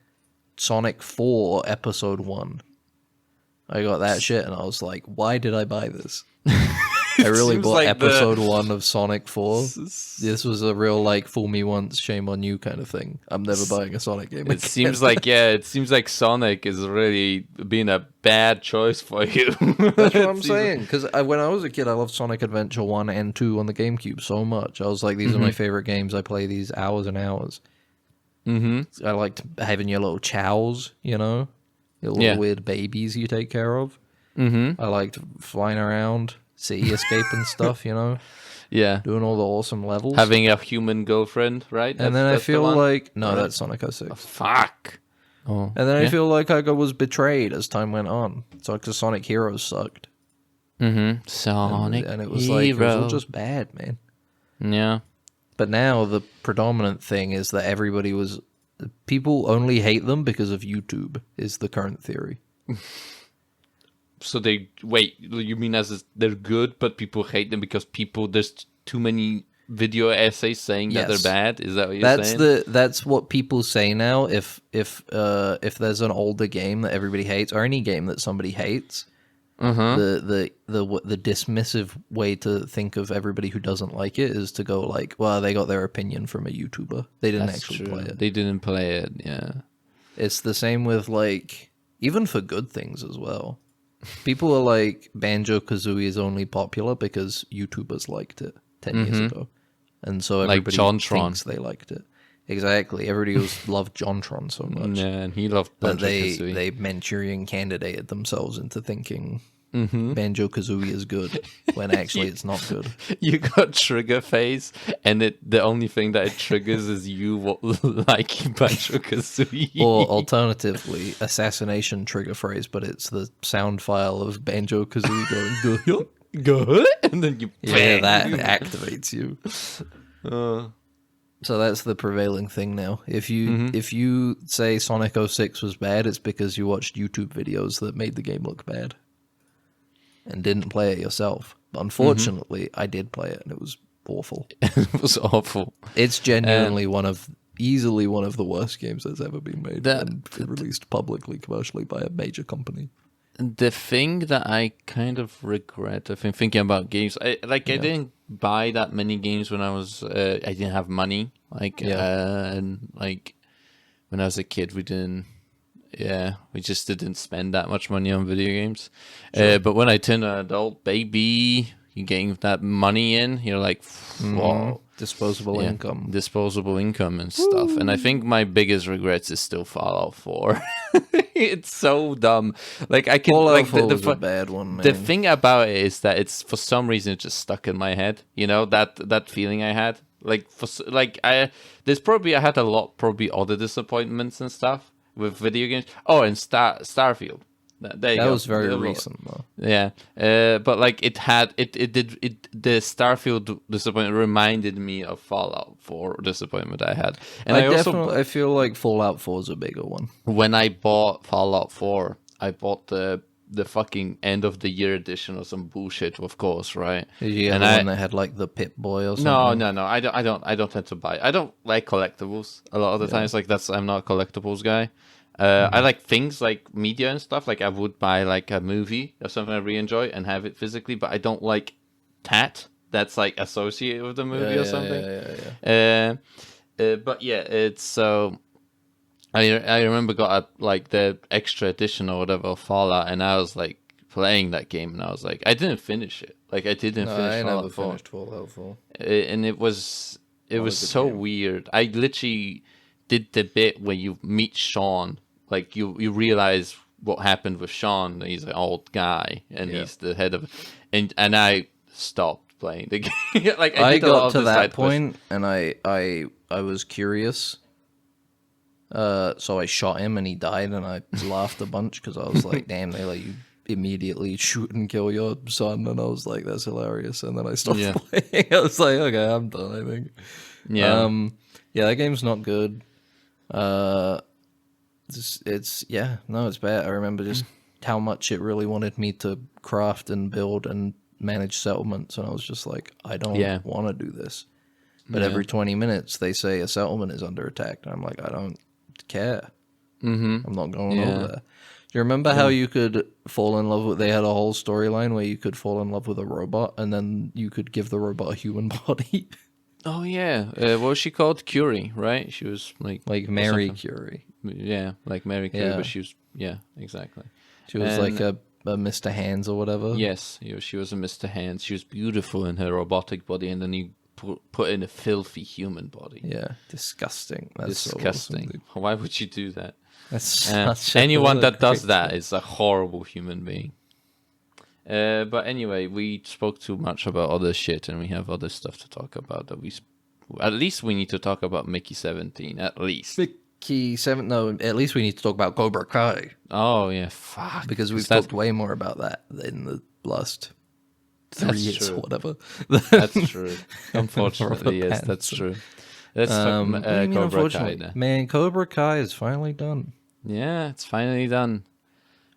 Sonic 4 Episode 1. I got that shit, and I was like, why did I buy this? I really Seems bought like Episode 1 of Sonic 4. This was a real, like, fool me once, shame on you kind of thing. I'm never buying a Sonic game It seems like Sonic is really being a bad choice for you. That's what I'm saying. Because when I was a kid, I loved Sonic Adventure 1 and 2 on the GameCube so much. I was like, these are my favorite games. I play these hours and hours. Mm-hmm. I liked having your little chows, you know? Your little weird babies you take care of. Mm-hmm. I liked flying around, city escaping stuff, you know? Yeah. Doing all the awesome levels. Having a human girlfriend, right? And then I That's the feel one? like... No, Right. that's Sonic 06. Fuck. Oh. And then I Yeah. feel like I was betrayed as time went on. So, because Sonic Heroes sucked. Mm-hmm. Sonic And it was like, it was all Hero. just bad, man. Yeah. But now the predominant thing is that everybody was... People only hate them because of YouTube, is the current theory. So you mean they're good, but people hate them because there's too many video essays saying that Yes. they're bad? Is that what you're saying? That's what people say now. If there's an older game that everybody hates, or any game that somebody hates, the dismissive way to think of everybody who doesn't like it is to go like, well, they got their opinion from a YouTuber. They didn't That's actually true. play it. They didn't play it, yeah. It's the same with like even for good things as well. People are like Banjo-Kazooie is only popular because YouTubers liked it 10 years ago. And so Like everybody JonTron. thinks they liked it. Exactly. Everybody loved JonTron so much. Yeah, and he loved That Banjo-Kazooie. they Manchurian candidated themselves into thinking Banjo-Kazooie is good when actually it's not good. You got trigger phase, and the only thing that it triggers is you liking Banjo-Kazooie. Or alternatively, assassination trigger phrase, but it's the sound file of Banjo-Kazooie going good. Good, and then you Yeah, bang. that activates you. So that's the prevailing thing now. If you say Sonic 06 was bad, it's because you watched YouTube videos that made the game look bad and didn't play it yourself. But unfortunately, I did play it and it was awful. It was awful. It's genuinely easily one of the worst games that's ever been made and released publicly, commercially by a major company. The thing that I kind of regret, I've been thinking about games. I didn't buy that many games when I was. I didn't have money. And like when I was a kid, we didn't. Yeah, we just didn't spend that much money on video games. But when I turned an adult, baby, you getting that money in, you're like, whoa. Disposable income. Disposable income and stuff. And I think my biggest regrets is still Fallout 4. It's so dumb. Like I can Fallout like 4 the was a bad one, man. the thing about it is that it's for some reason it just stuck in my head. You know that feeling I had. I had a lot other disappointments and stuff with video games. Oh, and Starfield. There you That go. was very recent, though. Yeah, but like the Starfield disappointment reminded me of Fallout 4 disappointment I had, and I feel like Fallout 4 is a bigger one. when I bought Fallout 4, I bought the fucking end of the year edition or some bullshit, of course, right? Did you get And the I- one that had like the Pip Boy or something? No. I don't tend to buy. I don't like collectibles a lot of the times. Like I'm not a collectibles guy. I like things like media and stuff. Like I would buy like a movie or something I really enjoy and have it physically, but I don't like tat that's like associated with the movie or something. But yeah, it's so. I remember got like the extra edition or whatever of Fallout, and I was like playing that game, and I was like, I didn't finish it. Like I didn't finish I Fallout never 4. finished Fallout 4. And it was good so game. weird. I literally did the bit where you meet Sean, like you realize what happened with Sean. He's an old guy, and Yeah. he's the head of, and I stopped playing the game. Like I did a lot got of to the that side quests. point, and I was curious. So I shot him, and he died, and I laughed a bunch because I was like, "Damn, they let you immediately shoot and kill your son," and I was like, "That's hilarious." And then I stopped Yeah. playing. I was like, "Okay, I'm done." I think. Yeah. Yeah, that game's not good. It's bad. I remember just how much it really wanted me to craft and build and manage settlements, and I was just like, I don't want to do this. But every 20 minutes they say a settlement is under attack, and I'm like, I don't care. I'm not going over there. Do you remember how you could fall in love with? They had a whole storyline where you could fall in love with a robot, and then you could give the robot a human body. Oh yeah. What was she called? Curie, right? She was like Mary something. Curie. Yeah, like Mary Curie, Yeah. but she was exactly. She was And- like a Mr. Hands or whatever. Yes, she was a Mr. Hands. She was beautiful in her robotic body, and then you put in a filthy human body. Yeah, disgusting. That's so Disgusting. awesome, dude. Why would you do that? That's such a Anyone that does great that is a horrible human being. But anyway, we spoke too much about other shit, and we have other stuff to talk about. At least we need to talk about Mickey 17. At least. Mickey 7. No, at least we need to talk about Cobra Kai Oh yeah, fuck. because we've That's- talked way more about that in the last 3 That's years true. or whatever. That's true. Unfortunately, yes, that's Pants. true. Let's What do you talk mean, Cobra Kai unfortunately? now. Man, Cobra Kai is finally done. Yeah, it's finally done.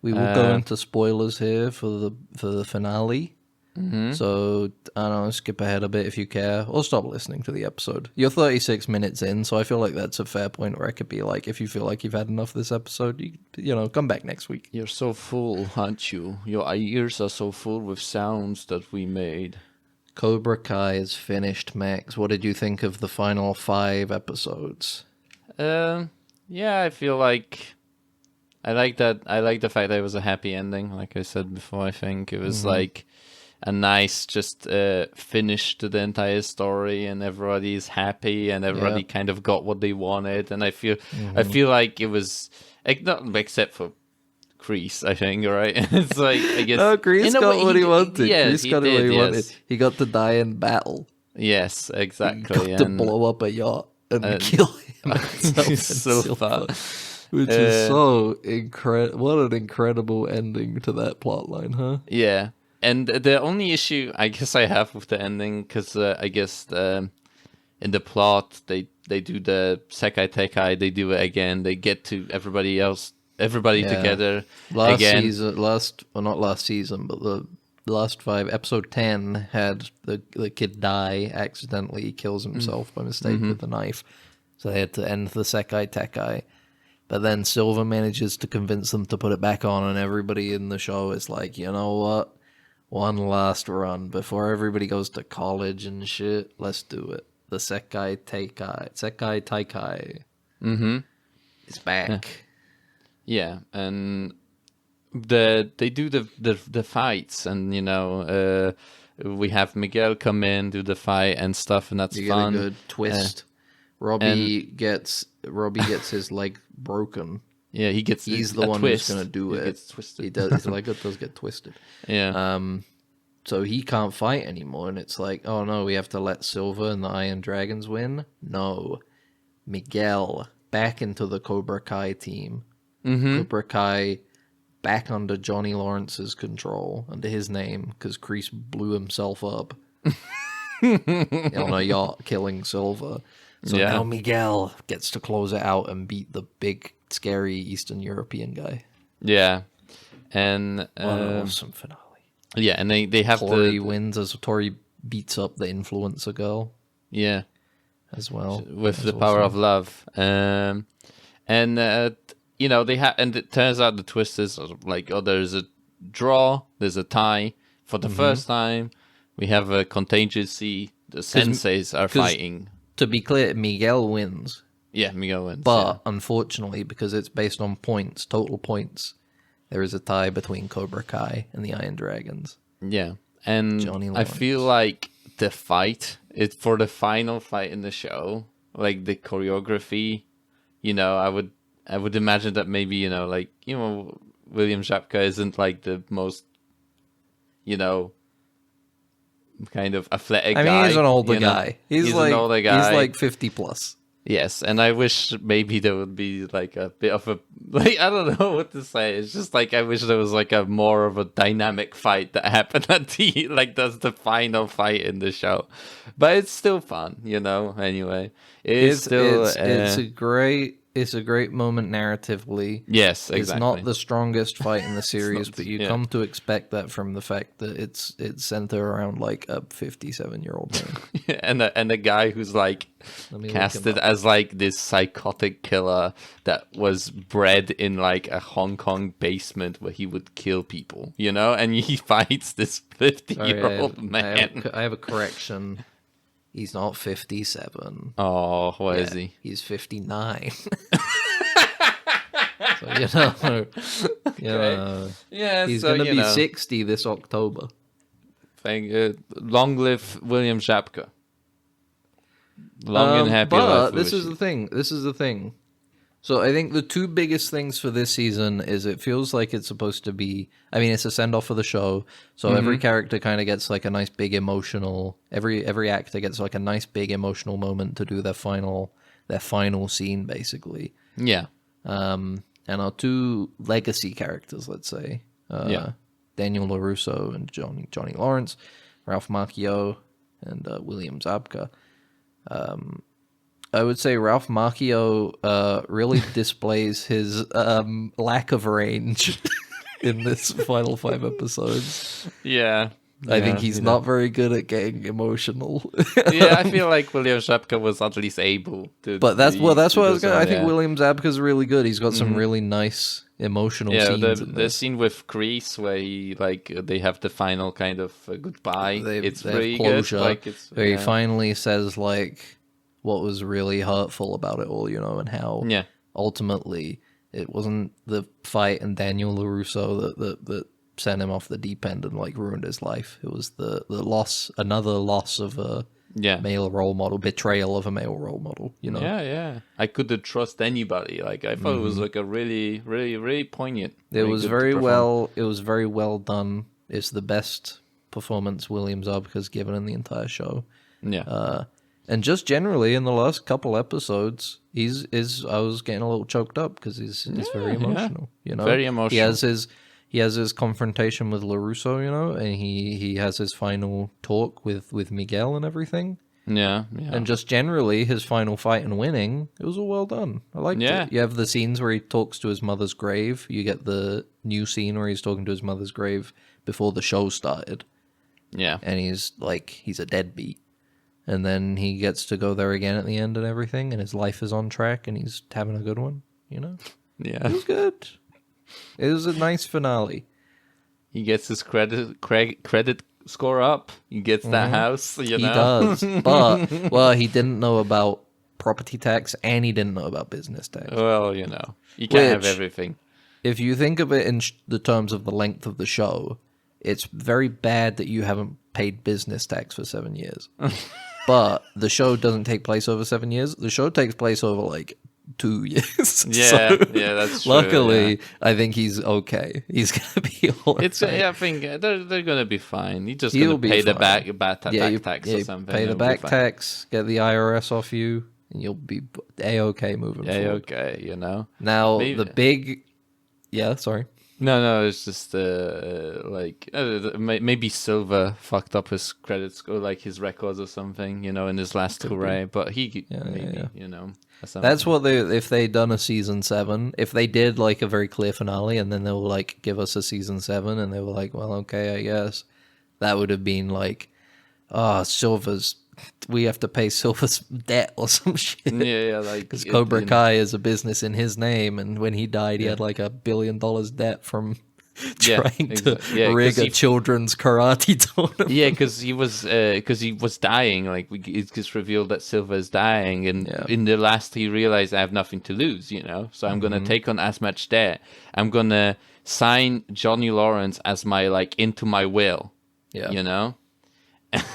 We will go into spoilers here for the finale. So I don't know, skip ahead a bit if you care, or stop listening to the episode. You're 36 minutes in, so I feel like that's a fair point where I could be like, if you feel like you've had enough this episode, you know, come back next week. You're so full, aren't you? Your ears are so full with sounds that we made. Cobra Kai is finished, Max. What did you think of the final 5 episodes? Yeah, I feel like I like that. I like the fact that it was a happy ending. Like I said before, I think it was like a nice just finish to the entire story, and everybody's happy, and everybody kind of got what they wanted. And I feel like it was not except for Kreese, I think, right? It's like, I guess. No, Kreese in a got way, what he wanted. Yeah, Kreese he got what did, he wanted. yes. He got to die in battle. Yes, He exactly. got to blow up a yacht and kill him. Silver. Which is so incredible. What an incredible ending to that plotline, huh? Yeah, and the only issue I guess I have with the ending, because I guess in the plot they do the Sekai Tekai, they do it again. They get to everybody together Last again. season, not last season, but the last 5, episode 10 had the kid die accidentally. He kills himself by mistake with the knife. So they had to end the Sekai Tekai. But then Silver manages to convince them to put it back on, and everybody in the show is like, you know what? One last run before everybody goes to college and shit. Let's do it. The Sekai Taikai. Is back. Yeah, and they do the fights, and you know we have Miguel come in, do the fight and stuff, and that's You fun. get a good twist. Robbie gets his leg broken. Yeah, He's the a one twist. who's gonna do He it. gets twisted. He does. His leg does get twisted. Yeah. So he can't fight anymore, and it's like, oh no, we have to let Silver and the Iron Dragons win. No, Miguel back into the Cobra Kai team. Cobra Kai back under Johnny Lawrence's control, under his name, because Kreese blew himself up on a yacht, killing Silver. So Yeah. now Miguel gets to close it out and beat the big, scary Eastern European guy. Yeah. And What an awesome finale. yeah, and they have Tori wins as Tori beats up the influencer girl yeah, as well. with That's the power awesome. of love. And you know, they have, and it turns out the twist is like, oh, there's a draw, there's a tie. For the first time, we have a contingency. The senseis are fighting. To be clear, Miguel wins, Yeah, Miguel wins. but unfortunately, because it's based on points, total points, there is a tie between Cobra Kai and the Iron Dragons. yeah. And Johnny I feel like the fight, it for the final fight in the show, like the choreography, you know, I would imagine that maybe, you know, like, you know, William Zabka isn't like the most, you know, kind of athletic I mean, guy. he's an older you know? guy. He's an older guy. He's like 50 plus. Yes, and I wish maybe there would be like a bit of a like I don't know what to say. It's just like I wish there was like a more of a dynamic fight that happened at the like that's the final fight in the show, but it's still fun, you know. Anyway, it's still it's a great moment narratively. yes, exactly. It's not the strongest fight in the series, not- but you yeah. come to expect that from the fact that it's centered around like a 57-year-old man. and a guy who's like Let me look him casted up. as like this psychotic killer that was bred in like a Hong Kong basement where he would kill people, you know, and he fights this Sorry, 50-year-old man. I have a correction. He's not 57. Oh, what is he? He's 59. So, you know, Yeah, he's so, going to you be know, 60 this October. long live William Zabka. Long and happy but life. this is the thing. This is the thing. So I think the two biggest things for this season is it feels like it's supposed to be. I mean, it's a send off for the show, so every character kind of gets like a nice big emotional. Every actor gets like a nice big emotional moment to do their final scene, basically. Yeah. And our two legacy characters, let's say, Daniel LaRusso and Johnny Lawrence, Ralph Macchio, and William Zabka. I would say Ralph Macchio really displays his lack of range in this final 5 episodes. Yeah. I think he's not very good at getting emotional. Yeah, I feel like William Zabka was at least able to. But that's what I was going. I think yeah. William Zabka's really good. He's got some really nice emotional Yeah, scenes. the scene with Kreese where he they have the final kind of goodbye. It's they have pretty closure, good. Like it's where he finally says like what was really hurtful about it all, you know, and how ultimately it wasn't the fight and Daniel LaRusso that sent him off the deep end and like ruined his life. It was the another loss of a male role model, betrayal of a male role model, you know. Yeah. I couldn't trust anybody. Like I thought it was like a really, really, really poignant. It was very well done. It's the best performance William Zabka's given in the entire show. Yeah. And just generally in the last couple episodes, I was getting a little choked up because he's very emotional. You know, Very emotional. He has his confrontation with LaRusso, you know, and he has his final talk with Miguel and everything. Yeah. And just generally his final fight and winning, it was all well done. I liked it. You have the scenes where he talks to his mother's grave. You get the new scene where he's talking to his mother's grave before the show started. Yeah. And he's a deadbeat. And then he gets to go there again at the end and everything, and his life is on track, and he's having a good one, you know? Yeah. It was good. It was a nice finale. He gets his credit score up. He gets that house, you know? He does. But, well, he didn't know about property tax, and he didn't know about business tax. Well, you know, you can't have everything. If you think of it in the terms of the length of the show, it's very bad that you haven't paid business tax for 7 years. But the show doesn't take place over 7 years. The show takes place over like 2 years. Yeah, that's true. Luckily, I think he's okay. He's gonna be all right. I think they're gonna be fine. He's just gonna pay the back tax or something. Pay the back tax, get the IRS off you, and you'll be a-okay moving forward. Okay, you know. Now the big, sorry. No, it's just maybe Silva fucked up his credit score, like his records or something, you know, in his last hooray. But he you know. That's what if they done a season 7, if they did like a very clear finale and then they will like give us a season 7 and they were like, well, okay, I guess that would have been like, we have to pay Silver's debt or some shit. Yeah, like because Cobra Kai is a business in his name, and when he died, he had like $1 billion debt from trying to rig a children's karate tournament. Yeah, because he was dying. Like it gets revealed that Silva is dying, and in the last he realized I have nothing to lose, you know. So I'm gonna take on as much debt. I'm gonna sign Johnny Lawrence as my into my will. Yeah, you know.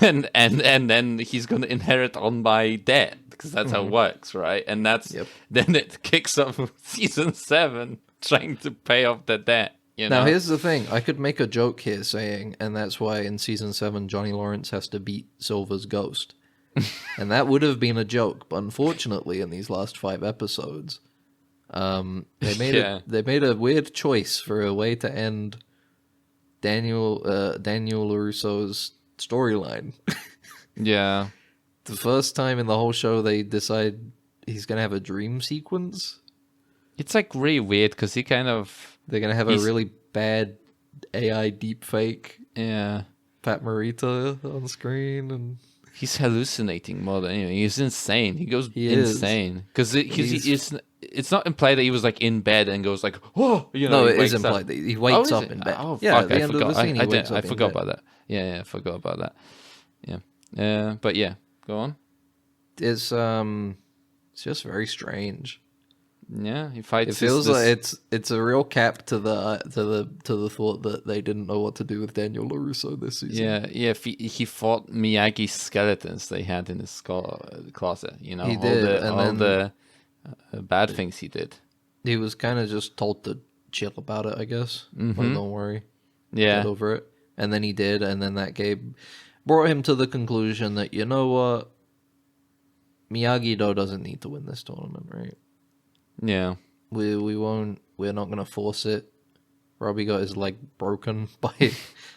And then he's gonna inherit on my debt because that's how it works, right? And then it kicks off season 7 trying to pay off the debt. You Now, know? here's the thing. I could make a joke here saying, and that's why in season 7, Johnny Lawrence has to beat Silver's ghost. And that would have been a joke, but unfortunately, in these last 5 episodes, they made a weird choice for a way to end Daniel LaRusso's storyline. Yeah. The first time in the whole show, they decide he's gonna have a dream sequence. It's like really weird because he kind of... They're gonna have a really bad AI deepfake Yeah. Pat Morita on screen, and He's hallucinating more than anything. He's insane. He goes He is. insane. Because it's not implied that he was like in bed and goes like, oh, you no, know. it he is wakes implied up. that he wakes Oh, up is in it? bed. Oh, Yeah, fuck, at the end of the scene, he wakes up I in forgot bed. about that. Yeah, I forgot about that. Yeah. But yeah, go on. It's just very strange. Yeah, he fights. It feels like it's a real cap to the thought that they didn't know what to do with Daniel LaRusso this season. Yeah. He fought Miyagi's skeletons they had in his closet. You know, He all did, all the bad things he did. He was kind of just told to chill about it, I guess. Like, don't worry, Yeah, get over it. And then he did, and then that brought him to the conclusion that, you know what, Miyagi-Do doesn't need to win this tournament, right? yeah. We're not gonna force it. Robbie got his leg broken by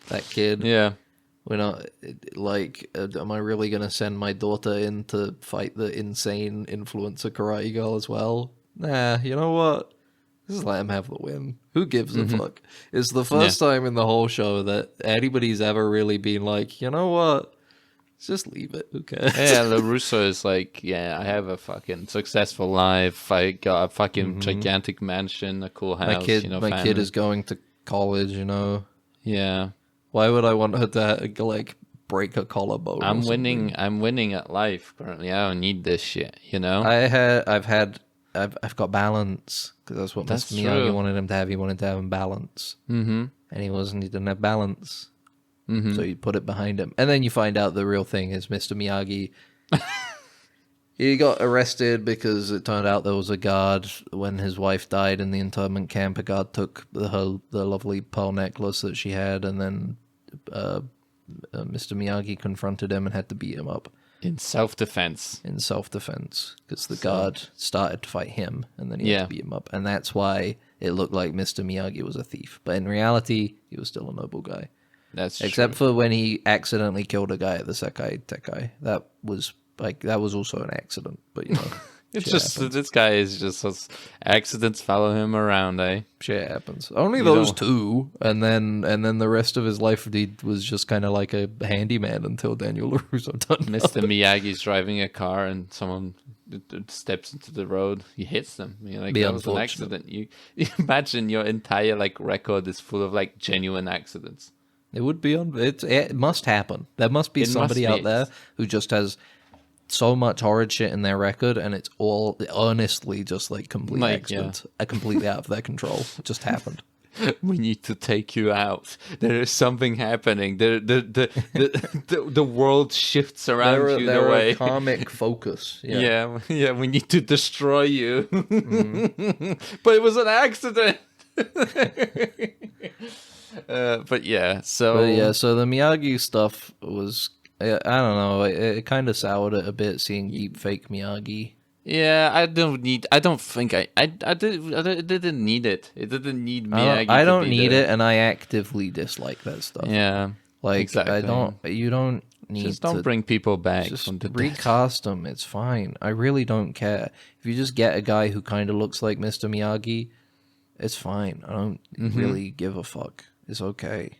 that kid. Yeah. We're not, am I really gonna send my daughter in to fight the insane influencer karate girl as well? Nah, you know what? Just let him have the win. Who gives a fuck? It's the first time in the whole show that anybody's ever really been like, you know what? Just leave it. Who cares? Yeah, LaRusso is like, yeah, I have a fucking successful life. I got a fucking gigantic mansion, a cool house. My kid is going to college. Yeah, Why would I want her to like break a collarbone? I'm or something? I'm winning at life currently. I don't need this shit. I've got balance because that's what That's Mr. Miyagi true. wanted him to have. He wanted to have balance, and he didn't have balance. So you put it behind him, and then you find out the real thing is Mr. Miyagi. He got arrested because it turned out there was a guard when his wife died in the internment camp. A guard took the lovely pearl necklace that she had, and then Mr. Miyagi confronted him and had to beat him up in self-defense. Because the guard started to fight him, and then he had to beat him up, and that's why it looked like Mr. Miyagi was a thief. But in reality, he was still a noble guy. That's Except true. for when he accidentally killed a guy at the Sekai Tekai. That was also an accident, but It's shit just happens. this guy is just accidents follow him around, eh? Shit happens. Only You those don't- two, and then the rest of his life he was just kind of like a handyman until Daniel LaRusso turned up. Mr. Miyagi's driving a car and someone steps into the road. He hits them. That was an unfortunate. accident. You imagine your entire record is full of genuine accidents. It would be it must happen. There must be It must somebody be. out there who just has so much horrid shit in their record, and it's all honestly just complete accidents, completely out of their control. It just happened. We need to take you out. There is something happening. The world shifts around you the way. A karmic focus. Yeah. We need to destroy you. But it was an accident. But yeah, so So the Miyagi stuff was, I don't know, it kind of soured it a bit seeing deep fake Miyagi. yeah, I don't think I didn't need it. It didn't need Miyagi. I don't to be need there. it, and I actively dislike that stuff. Yeah, exactly. You don't need Just don't to bring people back just from the dead. recast them. It's fine. I really don't care. If you just get a guy who kind of looks like Mr. Miyagi, it's fine. I don't really give a fuck. It's okay.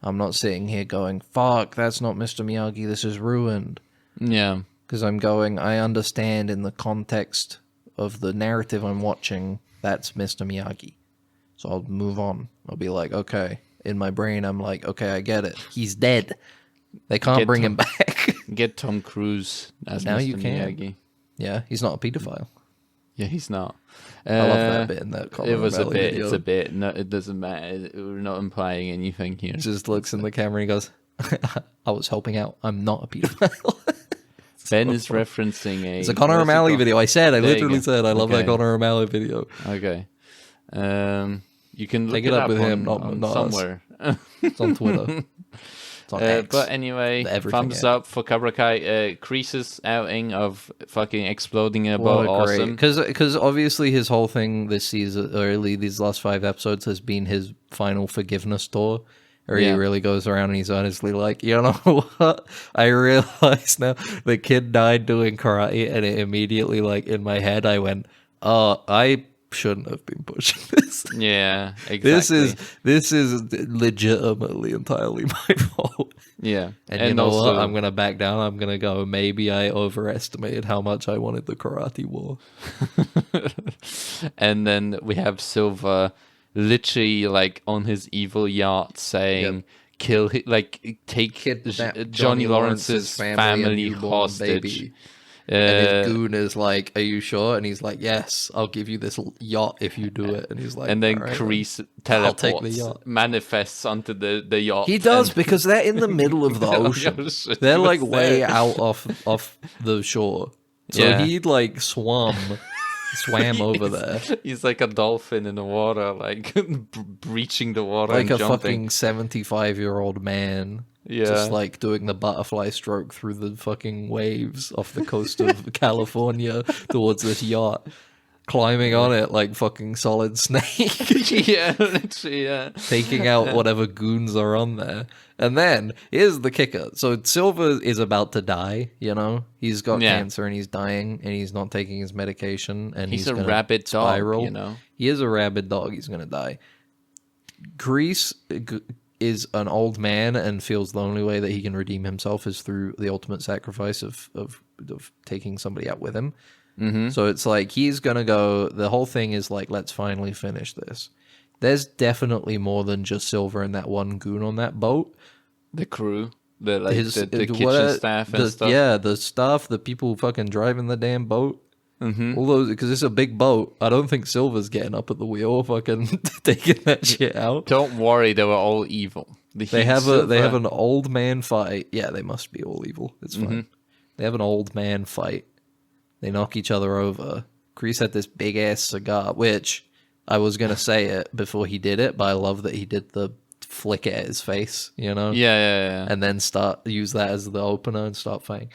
I'm not sitting here going, fuck, that's not Mr. Miyagi, this is ruined. Yeah, Because I understand in the context of the narrative I'm watching, that's Mr. Miyagi. So I'll move on. I'll be like, okay. In my brain, I'm like, okay, I get it. He's dead. They can't bring him back. get Tom Cruise as Now Mr. you can. Miyagi. Yeah, he's not a pedophile. Yeah, he's not. I love that bit in that Colin It was a O'Malley bit. video. It's a bit. No, it doesn't matter. We're not implying anything here. Just looks in the camera and he goes, I was helping out. I'm not a pedophile. Ben is referencing a. It's a Conor O'Malley video. I There you literally go. said I love that Okay. Conor O'Malley video. Okay. You can look Take it it up up with on, him, not on us. somewhere. It's on Twitter. It's on X. But anyway, Everything thumbs X. up for Cobra Kai. Kreese's outing of fucking exploding in a boat, What a great, awesome. because obviously his whole thing this season, or really these last 5 episodes, has been his final forgiveness tour, where he Yeah. really goes around and he's honestly like, you know what? I realize now the kid died doing karate, and it immediately, like, in my head, I went, oh, I shouldn't have been pushing this. Yeah, exactly. This is legitimately entirely my fault. Yeah, And you know what? I'm gonna back down. I'm gonna go. Maybe I overestimated how much I wanted the karate war. And then we have Silver literally like on his evil yacht saying, Yep. kill like take Kidnap Johnny Lawrence's family and newborn hostage. baby. And his Uh, goon is like, "Are you sure?" And he's like, "Yes, I'll give you this yacht if you do it." And he's like, and then "All right, Kreese I'll take the teleports, yacht." manifests onto the yacht. He does and- because they're in the middle of the On the ocean. ocean. They're He like was way there. out off the shore. So Yeah. he like swam over there He's like a dolphin in the water, like breaching the water like and a jumping. fucking 75-year-old man. Yeah. Just like doing the butterfly stroke through the fucking waves off the coast of California towards this yacht, climbing on it like fucking Solid Snake, Yeah, literally, yeah. taking out whatever goons are on there. And then here's the kicker: so Silver is about to die. You know, he's got Yeah. cancer and he's dying, and he's not taking his medication, and He's he's a gonna rabid dog, spiral. you know? He is a rabid dog. He's gonna die. Grease is an old man and feels the only way that he can redeem himself is through the ultimate sacrifice of taking somebody out with him. Mm-hmm. So it's like he's gonna go. The whole thing is like, let's finally finish this. There's definitely more than just Silver and that one goon on that boat. The crew, the like His the kitchen what- staff and stuff. Yeah, the staff, the people fucking driving the damn boat. Mm-hmm. All those, because it's a big boat. I don't think Silver's getting up at the wheel, fucking taking that shit out. Don't worry, they were all evil. They have an old man fight. Yeah, they must be all evil. It's fine. They have an old man fight. They knock each other over. Kreese had this big ass cigar, which I was gonna say it before he did it, but I love that he did the flick it at his face, you know? Yeah. And then use that as the opener and start fighting.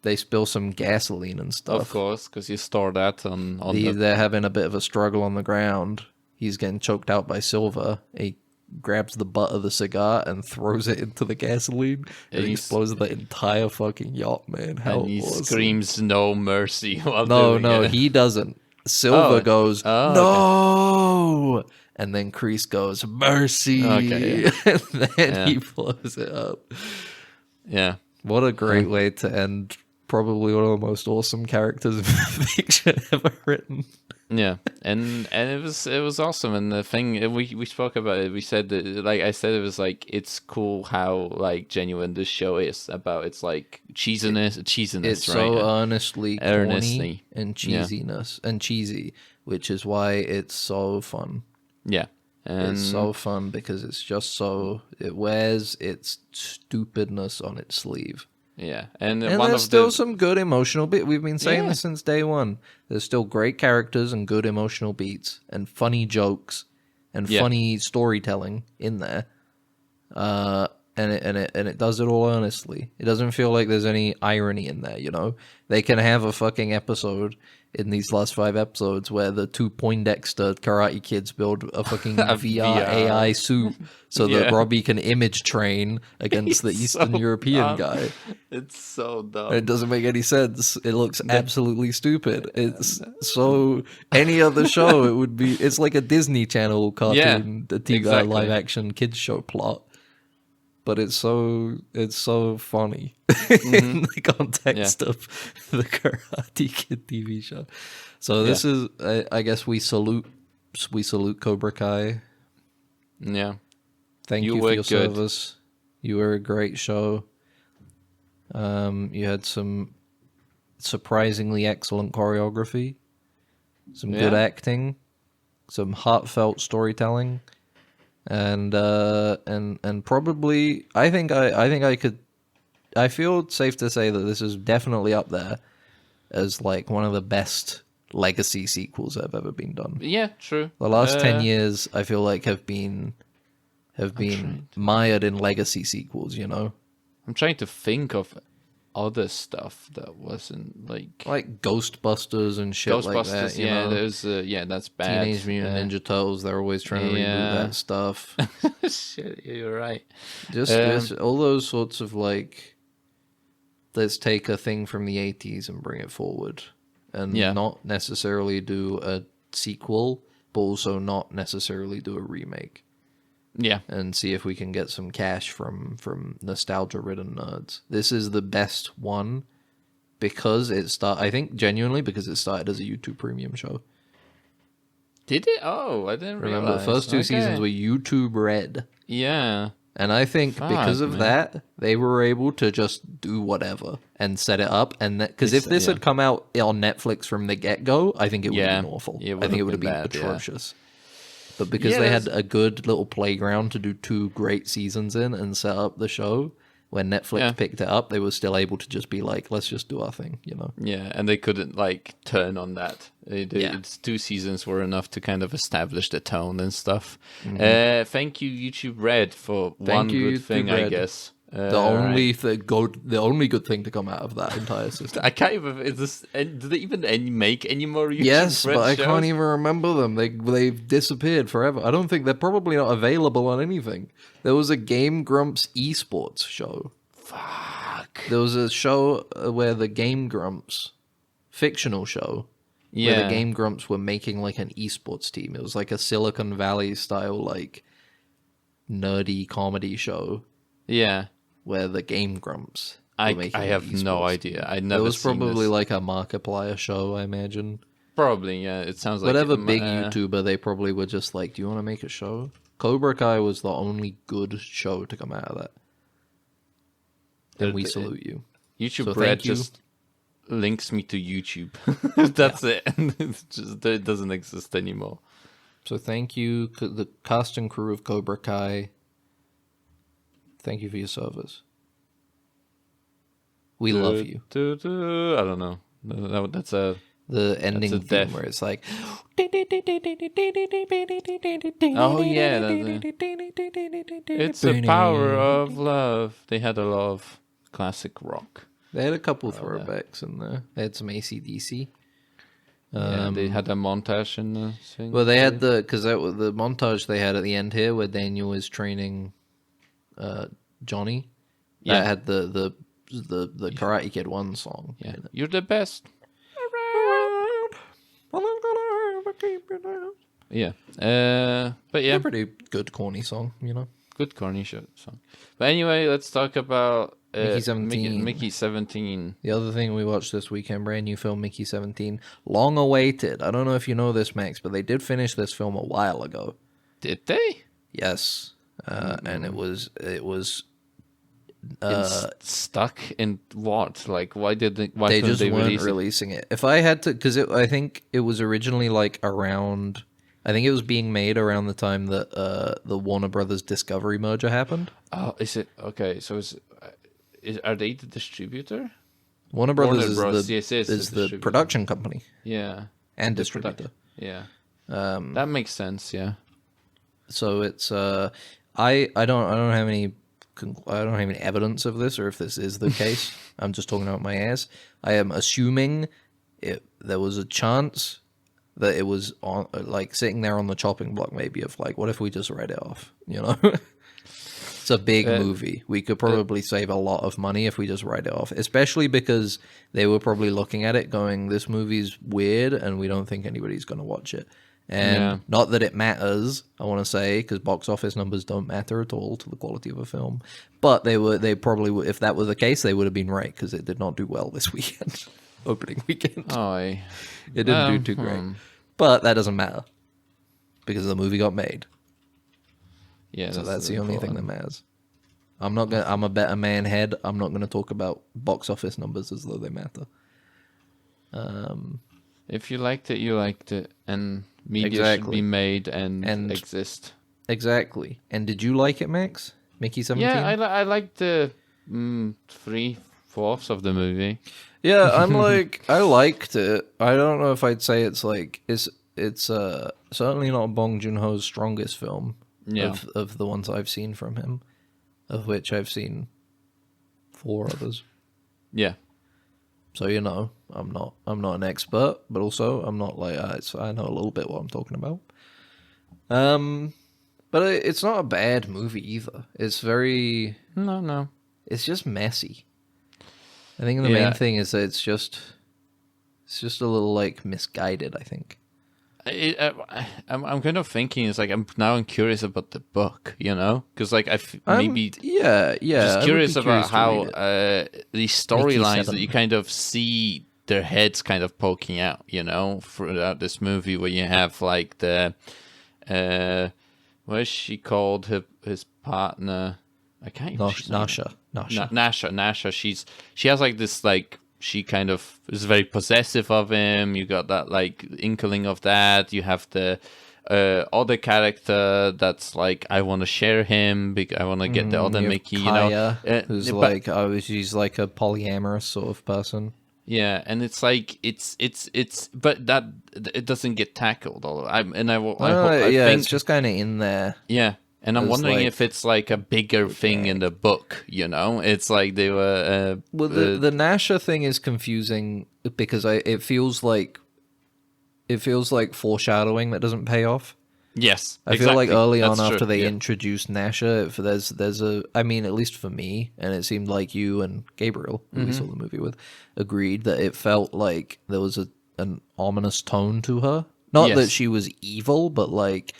They spill some gasoline and stuff. Of course, because you store that on They're having a bit of a struggle on the ground. He's getting choked out by Silver. He grabs the butt of the cigar and throws it into the gasoline, and he's- explodes the entire fucking yacht, man. How and he awesome. screams no mercy while No, doing no, it. he doesn't. Silver Oh. goes, Oh, no! And then Kreese goes, mercy! Okay, yeah. And then Yeah. he blows it up. Yeah. What a great way to end probably one of the most awesome characters in fiction ever written. Yeah, and it was awesome. And the thing we spoke about it, we said that, like I said, it was like it's cool how like genuine this show is about its like cheesiness, It's right? so earnestly corny Earnestly. and cheesiness and cheesy, which is why it's so fun. Yeah, and It's so fun because it's just so it wears its stupidness on its sleeve. yeah, and, And one there's of still the some good emotional bit. We've been saying Yeah. this since day one. There's still great characters and good emotional beats and funny jokes and Yeah. funny storytelling in there. And it does it all honestly. It doesn't feel like there's any irony in there, you know? They can have a fucking episode in these last 5 episodes where the 2 Poindexter karate kids build a fucking A VR VR. AI suit so that Yeah. Robbie can image train against the He's Eastern so European dumb. guy. it's so dumb. It doesn't make any sense. It looks absolutely stupid. It's so any other show, it would be. It's like a Disney Channel cartoon, the exactly. live action kids show plot. But it's so funny in the context of the Karate Kid TV show. So this is, I guess, we salute Cobra Kai. Yeah, Thank You you, for were your good. service. You were a great show. You had some surprisingly excellent choreography, some good Yeah. acting, some heartfelt storytelling, and probably I think I could. I feel safe to say that this is definitely up there as like one of the best legacy sequels that have ever been done. Yeah, true. The last 10 years, I feel like have been mired in legacy sequels. You know, I'm trying to think of other stuff that wasn't like Ghostbusters and shit like that. Ghostbusters. You Yeah, know? there's that's bad. Teenage Mutant Ninja Turtles. They're always trying to reboot that stuff. Shit, you're right. Just all those sorts of like, let's take a thing from the 80s and bring it forward, and not necessarily do a sequel, but also not necessarily do a remake. Yeah, And see if we can get some cash from nostalgia-ridden nerds. This is the best one because I think genuinely because it started as a YouTube Premium show. did it? Oh, I didn't Remember, realize. the first two seasons were YouTube Red. Yeah. And I think because of that, they were able to just do whatever and set it up. And because if this had come out on Netflix from the get-go, I think it would have been awful. I think it would have been atrocious. But because they had a good little playground to do 2 great seasons in and set up the show, when Netflix picked it up, they were still able to just be like, let's just do our thing, you know? Yeah, and they couldn't, turn on that. It's 2 seasons were enough to kind of establish the tone and stuff. Mm-hmm. Thank you, YouTube Red, for one good thing, I guess. The only good thing to come out of that entire system. I can't even. Do they even make any more YouTube Yes, Red but I shows? can't even remember them. They've disappeared forever. I don't think they're probably not available on anything. There was a Game Grumps esports show. Fuck. There was a show where the Game Grumps, fictional show, where the Game Grumps were making like an esports team. It was like a Silicon Valley style nerdy comedy show. Yeah. Where the Game Grumps. I have no idea. I never. It was seen probably this. like a Markiplier show, I imagine. Probably, yeah. It sounds like whatever big YouTuber. They probably were just like, "Do you want to make a show?" Cobra Kai was the only good show to come out of that. And we salute you. YouTube Red just links me to YouTube. That's it. It's just it doesn't exist anymore. So thank you, the cast and crew of Cobra Kai. Thank you for your service. We love you. I don't know. That's the ending theme where it's like. Oh yeah, it's the power of love. They had a lot of classic rock. They had a couple throwbacks in there. They had some AC/DC. They had a montage in the thing. Well, they had the montage they had at the end here where Daniel is training Johnny. That had the Karate Kid 1 song. Yeah, you're the best. Yeah, but yeah, pretty good corny song, you know. Good corny song. But anyway, let's talk about Mickey 17. Mickey 17. The other thing we watched this weekend, brand new film, Mickey 17. Long awaited. I don't know if you know this, Max, but they did finish this film a while ago. Did they? Yes. And it was stuck in what? Like, why they couldn't just they weren't releasing it? If I had to, because I think it was originally like around. I think it was being made around the time that the Warner Brothers Discovery merger happened. Oh, is it okay? So are they the distributor? Warner Brothers is the production company. Yeah, and distributor. Yeah, that makes sense. Yeah. So it's I don't have any evidence of this or if this is the case. I'm just talking out my ass. I am assuming there was a chance that it was on like sitting there on the chopping block maybe of like, what if we just write it off, you know? It's a big movie. We could probably save a lot of money if we just write it off, especially because they were probably looking at it going, this movie's weird and we don't think anybody's going to watch it. And not that it matters, I want to say, because box office numbers don't matter at all to the quality of a film. But they probably, if that was the case, they would have been right because it did not do well this weekend, opening weekend. It didn't do too great. But that doesn't matter because the movie got made. Yeah, so that's the only thing that matters. I'm a better man head. I'm not gonna talk about box office numbers as though they matter. If you liked it, you liked it, and media should be made and exist. Exactly. And did you like it, Max? Mickey 17? Yeah, I liked the 3 3/4 of the movie. Yeah, I'm like, I liked it. I don't know if I'd say it's like it's certainly not Bong Joon-ho's strongest film Yeah. of the ones I've seen from him, of which I've seen 4 others. Yeah. So I'm not an expert, but also I'm not like I know a little bit what I'm talking about. But it's not a bad movie either. It's very No. it's just messy. I think the Yeah. main thing is that it's just a little like misguided, I think. I'm kind of thinking, it's like I'm curious about the book, because like maybe yeah, just I would curious be about to how read it. these storylines that 7. you kind of see their heads kind of poking out, throughout this movie, where you have like the what is she called, his partner? I can't even Nasha. Nasha. She has like this, like, she kind of is very possessive of him. You got that like inkling of that. You have the other character that's like, I want to share him because I want to get the other You have Mickey. Kaya, who's but- like she's like a polyamorous sort of person. yeah, and it's like it's but that it doesn't get tackled. I think it's just kind of in there. yeah. And I'm It's wondering like- if it's like a bigger thing in the book, It's like they were... Well, the Nasha thing is confusing because it feels like foreshadowing that doesn't pay off. yes, I feel like exactly. early on That's after true, they yeah. introduced Nasha, there's a, I mean, at least for me, and it seemed like you and Gabriel, who we saw the movie with, agreed that it felt like there was an ominous tone to her. Not Yes. that she was evil, but like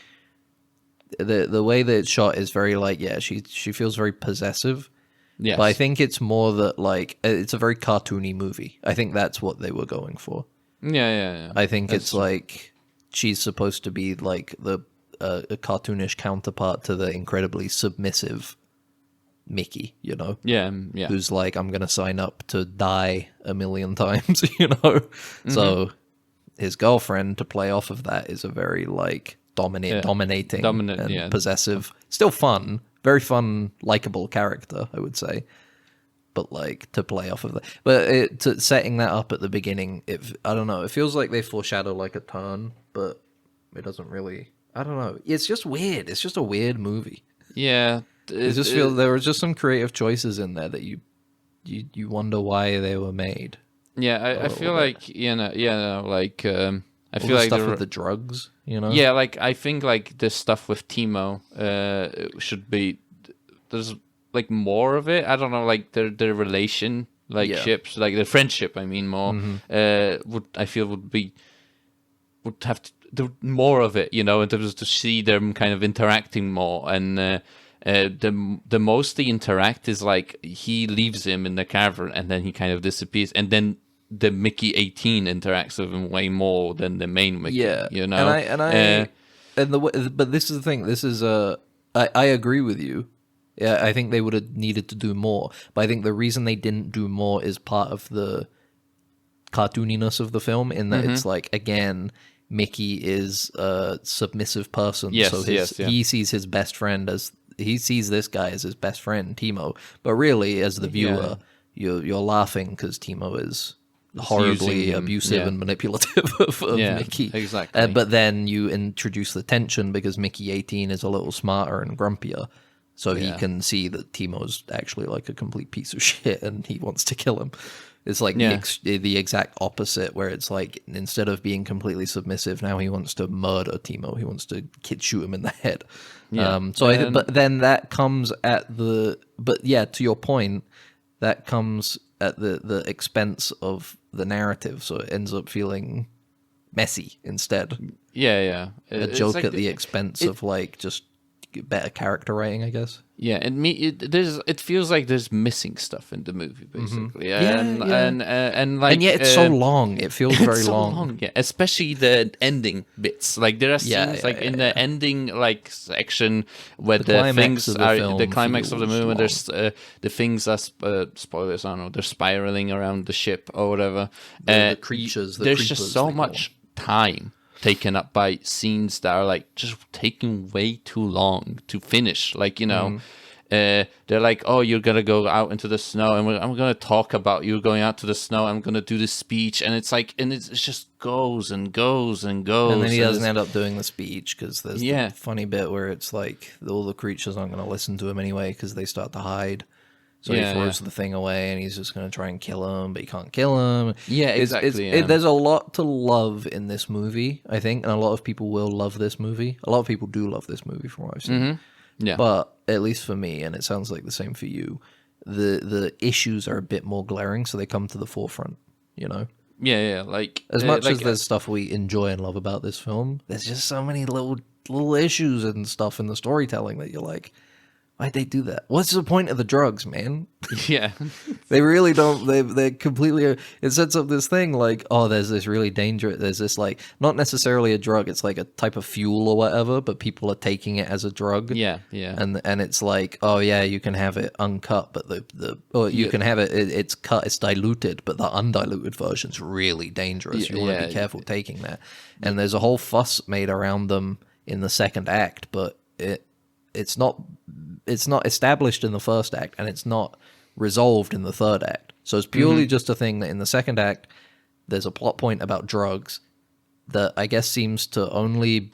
the way that it's shot is very like, yeah, she feels very possessive. Yes. But I think it's more that like it's a very cartoony movie. I think that's what they were going for. Yeah. I think That's it's true. like she's supposed to be like a cartoonish counterpart to the incredibly submissive Mickey, Yeah. who's like, I'm gonna sign up to die a million times, So his girlfriend, to play off of that, is a very like dominating, Dominant, and yeah. possessive. Still fun, very fun, likable character, I would say. But like to play off of that, but setting that up at the beginning, I don't know. It feels like they foreshadow like a turn, but it doesn't really. I don't know. It's just weird. It's just a weird movie. Yeah. It just feels there were just some creative choices in there that you wonder why they were made. Yeah, I little feel bit. like, like, I All feel the like stuff with the drugs, Yeah, like, I think, like, this stuff with Timo should be... There's, like, more of it. I don't know, like, their relation, like, Yeah. ships, like, their friendship, I mean, more, would have to do more of it, in terms to see them kind of interacting more. And the most they interact is, like, he leaves him in the cavern and then he kind of disappears. And then the Mickey 18 interacts with him way more than the main Mickey. Yeah, but this is the thing. This is I agree with you. Yeah, I think they would have needed to do more. But I think the reason they didn't do more is part of the cartooniness of the film. In that it's like, again, Mickey is a submissive person. Yes, so yes, yeah. he sees his best friend he sees this guy as his best friend, Timo. But really, as the viewer, you're laughing because Timo is horribly using him, abusive yeah. and manipulative of Yeah, Mickey. exactly. But then you introduce the tension because Mickey 18 is a little smarter and grumpier. So he Yeah. can see that Timo's actually like a complete piece of shit and he wants to kill him. It's like Yeah. the exact opposite, where it's like, instead of being completely submissive, now he wants to murder Timo. He wants to shoot him in the head. Yeah. But then that comes to your point, that comes at the expense of the narrative. So it ends up feeling messy instead. Yeah. A It's joke like at the expense of like just better character writing, I guess. Yeah, and it feels like there's missing stuff in the movie, basically. Yeah, And like, And yet it's so long. It feels it's very so long. yeah. Especially the ending bits. Like there are scenes Yeah, in the ending like section where The the climax things of the are film the climax of the feels movie. long. There's the things are spoilers. I don't know. They're spiraling around the ship or whatever. The creatures. The There's creepers, just so they call much time taken up by scenes that are like just taking way too long to finish. Like, they're like, oh, you're gonna go out into the snow, and I'm gonna talk about you going out to the snow. I'm gonna do this speech, and it's like, and it just goes and goes and goes, And then he doesn't end up doing the speech because there's Yeah. the funny bit where it's like all the creatures aren't going to listen to him anyway because they start to hide. So Yeah, he throws the thing away and he's just going to try and kill him, but he can't kill him. Yeah, exactly, There's a lot to love in this movie, I think, and a lot of people will love this movie. A lot of people do love this movie from what I've seen. Yeah. But at least for me, and it sounds like the same for you, the issues are a bit more glaring, so they come to the forefront, you know? Yeah, like As much like, as there's stuff we enjoy and love about this film, there's just so many little issues and stuff in the storytelling that you're like, why'd they do that? What's the point of the drugs, man? yeah, They really don't. They completely. It sets up this thing like, oh, there's this really dangerous. There's this like not necessarily a drug. It's like a type of fuel or whatever, but people are taking it as a drug. yeah. And it's like, oh yeah, you can have it uncut, but you can have it's cut, it's diluted, but the undiluted version's really dangerous. You want to be careful taking that. And there's a whole fuss made around them in the second act, but it's not established in the first act, and it's not resolved in the third act. So it's purely just a thing that in the second act, there's a plot point about drugs that I guess seems to only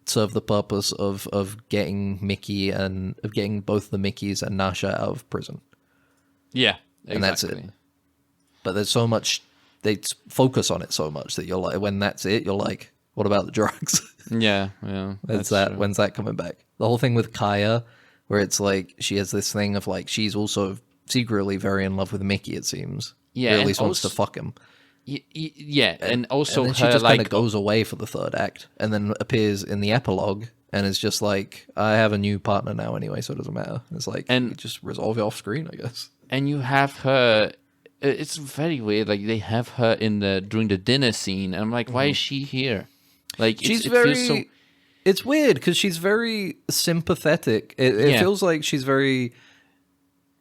serve the purpose of getting Mickey and of getting both the Mickeys and Nasha out of prison. Yeah, exactly. And that's it. But there's so much, they focus on it so much that you're like, when that's it, you're like, what about the drugs? Yeah. When's that coming back? The whole thing with Kaya, where it's like she has this thing of like she's also secretly very in love with Mickey, it seems. Yeah, or at least wants to fuck him. Yeah, and also And then she her just like kind of goes away for the third act, and then appears in the epilogue, and is just like, I have a new partner now anyway, so it doesn't matter. It's like, And- you just resolve it off screen, I guess. and you have her. It's very weird. Like they have her during the dinner scene, and I'm like, why is she here? Like She's it very. feels so. It's weird because she's very sympathetic. It feels like she's very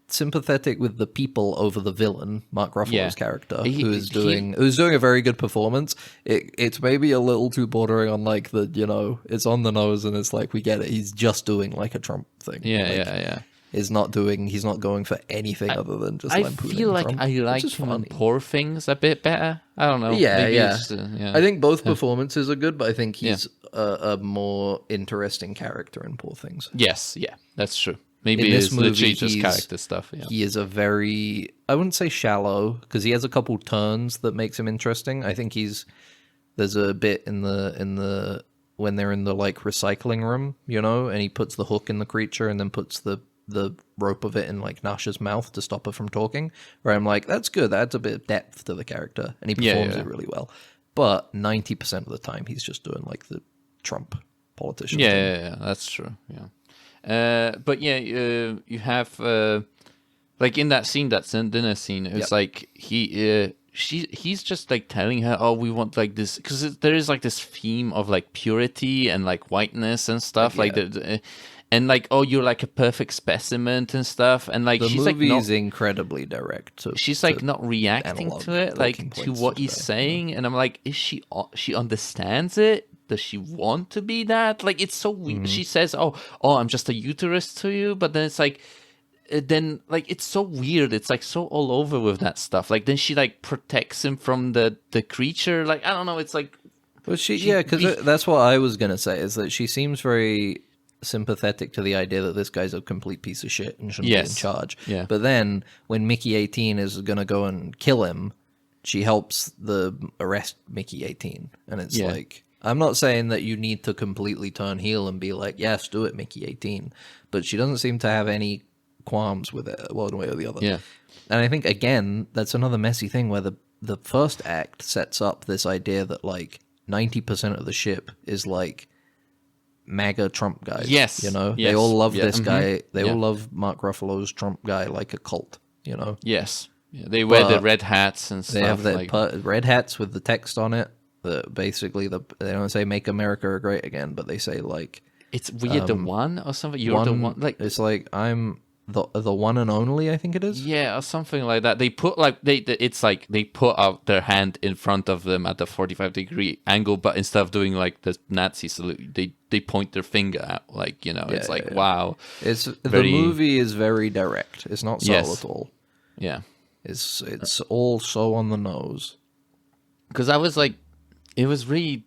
sympathetic with the people over the villain, Mark Ruffalo's character, who's doing a very good performance. It's maybe a little too bordering on like it's on the nose, and it's like we get it. He's just doing like a Trump thing. Yeah. He's not going for anything other than just I lampooning feel like Trump, I which like is him in funny. Poor Things a bit better. I don't know. Yeah, Maybe yeah. it's, yeah. I think both performances are good, but I think he's a more interesting character in Poor Things. Yes, yeah, that's true. Maybe In this it's movie, legit just he's- character stuff. Yeah. He is a very, I wouldn't say shallow, because he has a couple turns that makes him interesting. I think there's a bit in the when they're in the like recycling room, and he puts the hook in the creature and then puts the rope of it in like Nasha's mouth to stop her from talking, where I'm like, that's good, that adds a bit of depth to the character, and he performs it really well. But 90% of the time he's just doing like the Trump politician thing. Yeah, that's true. Yeah, but yeah, you have like in that scene, that dinner scene, it's like he's just like telling her, oh, we want like this, because there is like this theme of like purity and like whiteness and stuff, like and like, oh, you're like a perfect specimen and stuff, and like The she's like movie's incredibly direct. she's like not reacting analog to it, like talking to points what to he's say. saying, and I'm like, is she understands it? Does she want to be that? Like, it's so weird. She says, oh, I'm just a uterus to you, but then it's like, it's so weird. It's like so all over with that stuff. Like then she like protects him from the creature. Like, I don't know. It's like, Well, because that's what I was gonna say, is that she seems very sympathetic to the idea that this guy's a complete piece of shit and shouldn't be in charge. Yeah. But then when Mickey 18 is gonna go and kill him, she helps arrest Mickey 18, and it's like, I'm not saying that you need to completely turn heel and be like, yes, do it, Mickey 18, but she doesn't seem to have any qualms with it one way or the other. Yeah. And I think, again, that's another messy thing where the first act sets up this idea that like 90% of the ship is like MAGA Trump guys. Yes. They all love this guy. They Yeah. all love Mark Ruffalo's Trump guy like a cult, yes. Yeah, they wear the But red hats and stuff. They have the like, red hats with the text on it. Basically, they don't say "Make America Great Again," but they say like, it's weird. The one or something. You're the one. Like, it's like I'm the one and only, I think it is. Yeah, or something like that. They put it's like they put out their hand in front of them at a 45-degree angle, but instead of doing like the Nazi salute, they point their finger out. Like, you know, it's like, wow. The movie is very direct. It's not subtle at all. Yeah. It's all so on the nose. Because I was like, it was really.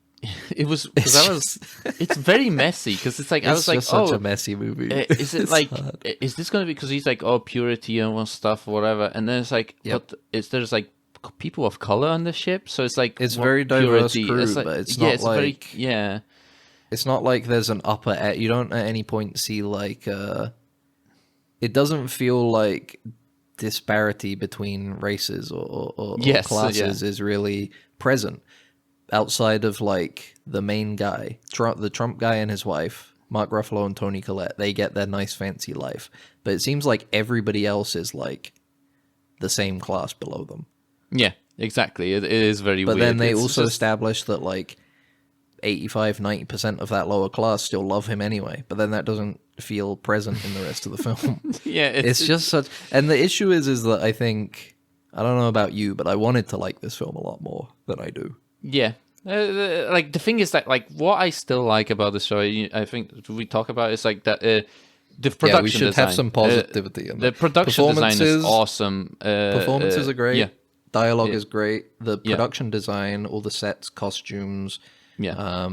It was because it's very messy because it's like I was like, such a messy movie. Is it like is this gonna be because he's like, oh, purity and all stuff or whatever, and then it's like, but there's like people of color on the ship, so it's like it's very diverse purity. crew, It's like, but it's not like it's not like there's an upper. You don't at any point see like it doesn't feel like disparity between races or classes is really present. Outside of like the main guy, the Trump guy and his wife, Mark Ruffalo and Toni Collette, they get their nice fancy life. But it seems like everybody else is like the same class below them. Yeah, exactly. It is very weird. But then they also establish that like 85-90% of that lower class still love him anyway. But then that doesn't feel present in the rest of the film. Yeah, it's just such. And the issue is that I think, I don't know about you, but I wanted to like this film a lot more than I do. Yeah. Like the thing is that like what I still like about the show, I think we talk about is like that the production yeah, we should design. have some positivity in the production design is awesome. Performances are great. Yeah. Dialogue is great. The production design, all the sets, costumes. Yeah.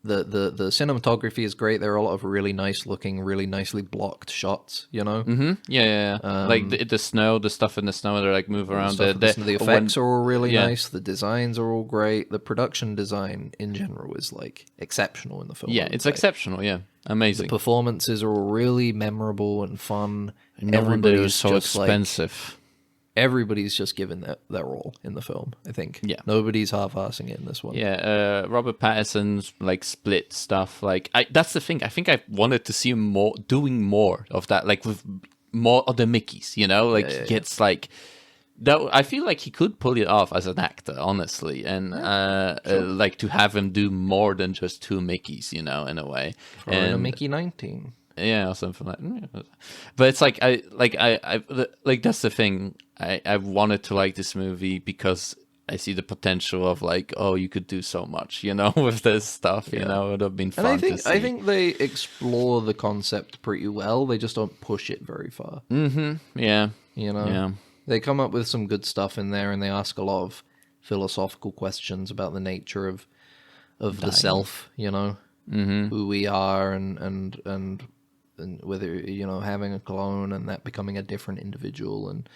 The cinematography is great. There are a lot of really nice looking, really nicely blocked shots, you know? Mm-hmm. Yeah. Like the snow, the stuff in the snow, they like move around. The effects are all really nice. The designs are all great. The production design in general is like exceptional in the film. Yeah, it's exceptional. Yeah, amazing. The performances are all really memorable and fun. Everybody's so expensive. Everybody's just given their all in the film, I think. Yeah. Nobody's half-assing it in this one. Yeah, Robert Pattinson's like split stuff. Like that's the thing. I think I wanted to see him doing more of that, like with more of the Mickeys, you know? Like he gets like that. I feel like he could pull it off as an actor, honestly. And like to have him do more than just two Mickeys, you know, in a way. Or in a Mickey 19. Yeah, or something like that. But it's like I that's the thing. I wanted to like this movie because I see the potential of like, oh, you could do so much, you know, with this stuff. You know, it would have been fun. And to see. I think they explore the concept pretty well. They just don't push it very far. Mm-hmm. Yeah. You know. Yeah. They come up with some good stuff in there, and they ask a lot of philosophical questions about the nature of the self. You know, who we are, and whether, you know, having a clone and that becoming a different individual and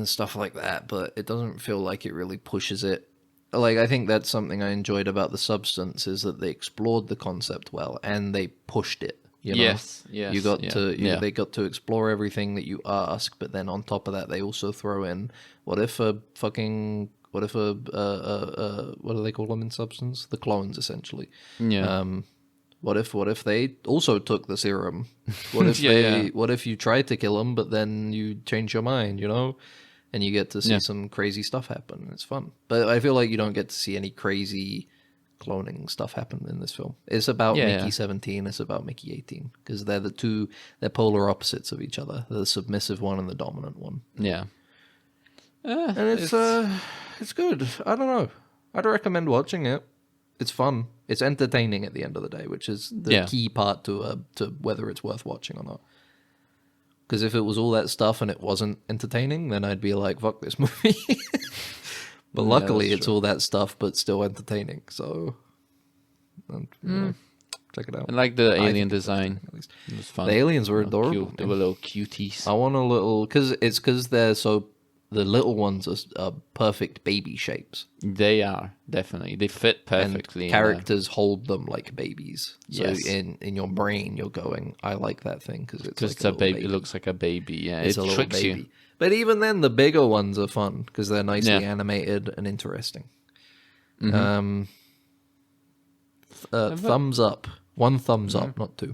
stuff like that. But it doesn't feel like it really pushes it. Like, I think that's something I enjoyed about The Substance, is that they explored the concept well and they pushed it. You know? Yes. You got they got to explore everything that you ask, but then on top of that, they also throw in, what if what do they call them in Substance? The clones, essentially. Yeah. What if they also took the serum? What if what if you tried to kill them, but then you change your mind, you know? And you get to see some crazy stuff happen. It's fun. But I feel like you don't get to see any crazy cloning stuff happen in this film. It's about Mickey 17, it's about Mickey 18. Because they're polar opposites of each other. The submissive one and the dominant one. Yeah. And it's good. I don't know. I'd recommend watching it. It's fun. It's entertaining at the end of the day, which is the key part to whether it's worth watching or not. Because if it was all that stuff and it wasn't entertaining, then I'd be like, fuck this movie. But luckily, it's all that stuff, but still entertaining. So, check it out. I like the alien design. At least it was fun. The aliens were adorable. Cute. They were little cuties. I want a little, because they're so. The little ones are perfect baby shapes. They are, definitely. They fit perfectly. And characters hold them like babies. So in your brain, you're going, I like that thing because it's like a baby. It looks like a baby, yeah. It tricks you. But even then, the bigger ones are fun because they're nicely animated and interesting. Mm-hmm. Thumbs up. One thumbs up, not two.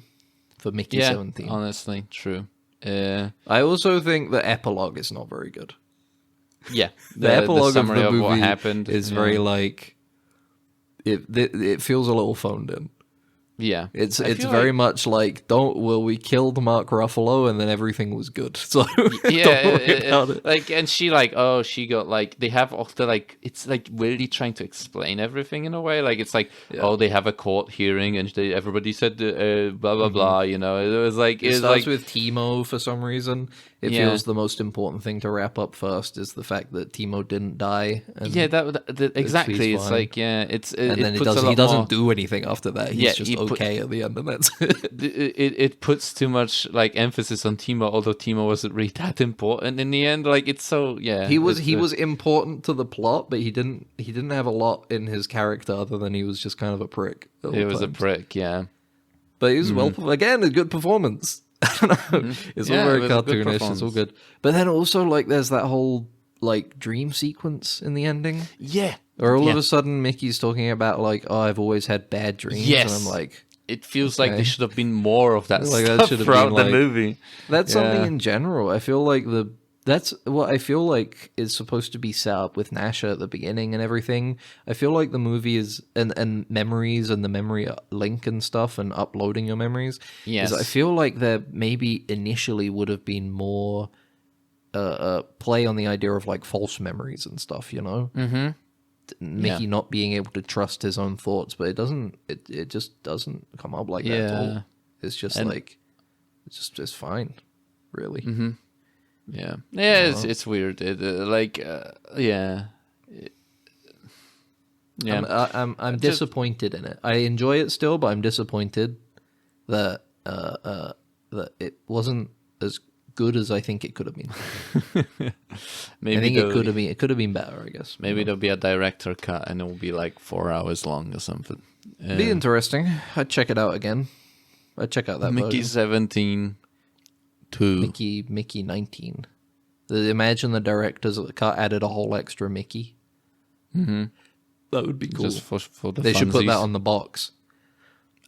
For Mickey 17. Honestly, true. I also think the epilogue is not very good. Yeah, the epilogue of the movie what happened is very like it feels a little phoned in. Yeah, It's I feel very like- much like we killed Mark Ruffalo and then everything was good. So yeah, don't worry about it. like, and she like, oh, she got like, they have all the like, it's like really trying to explain everything in a way. Like it's like, oh, they have a court hearing and everybody said blah blah blah. You know, it was like It it's starts like with Timo for some reason. It Yeah. feels the most important thing to wrap up first is the fact that Timo didn't die. And yeah, exactly. he's It's fine. like and then puts a lot he doesn't more- do anything after that. He's Yeah, just he put- okay at the end, and that's it. it puts too much like emphasis on Timo, although Timo wasn't really that important in the end. Like it's so He was important to the plot, but he didn't have a lot in his character other than he was just kind of a prick. at all It was a times. prick, yeah. But he was again a good performance. I don't know. It's all Yeah, very it was a good cartoonish. It's all performance. good. But then also like there's that whole like dream sequence in the ending. Yeah. Or all of Yeah. a sudden Mickey's talking about like, oh, I've always had bad dreams. Yes. And I'm like, It feels like Okay. there should have been more of that Like, that stuff should have throughout been, the like- movie. that's something Yeah. in general. I feel like that's what I feel like is supposed to be set up with Nasha at the beginning and everything. I feel like the movie is and memories and the memory link and stuff and uploading your memories. Yes. I feel like there maybe initially would have been more play on the idea of like false memories and stuff, you know? Mm-hmm. Mickey not being able to trust his own thoughts, but it just doesn't come up like that at all. Yeah. It's just And- like it's fine, really. Mm-hmm. Yeah. Yeah, it's weird. Yeah. Yeah. I'm disappointed in it. I enjoy it still, but I'm disappointed that that it wasn't as good as I think it could have been. Maybe I think there'll- it could have been better, I guess. Maybe there'll be a director cut and it will be like 4 hours long or something. Be interesting. I'd check it out again. I'd check out that Mickey version. 17 2. Mickey 19. Imagine the directors of the cut added a whole extra Mickey. Mm-hmm. That would be cool. Just for the They should put that funsies. on the box.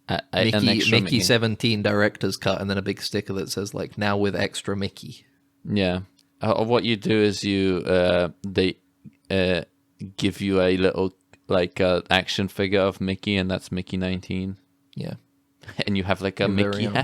An Mickey extra Mickey 17 director's cut, and then a big sticker that says like now with extra Mickey. Yeah. What you do is they give you a little like action figure of Mickey, and that's Mickey 19, Yeah. and you have like a Your very Mickey. own.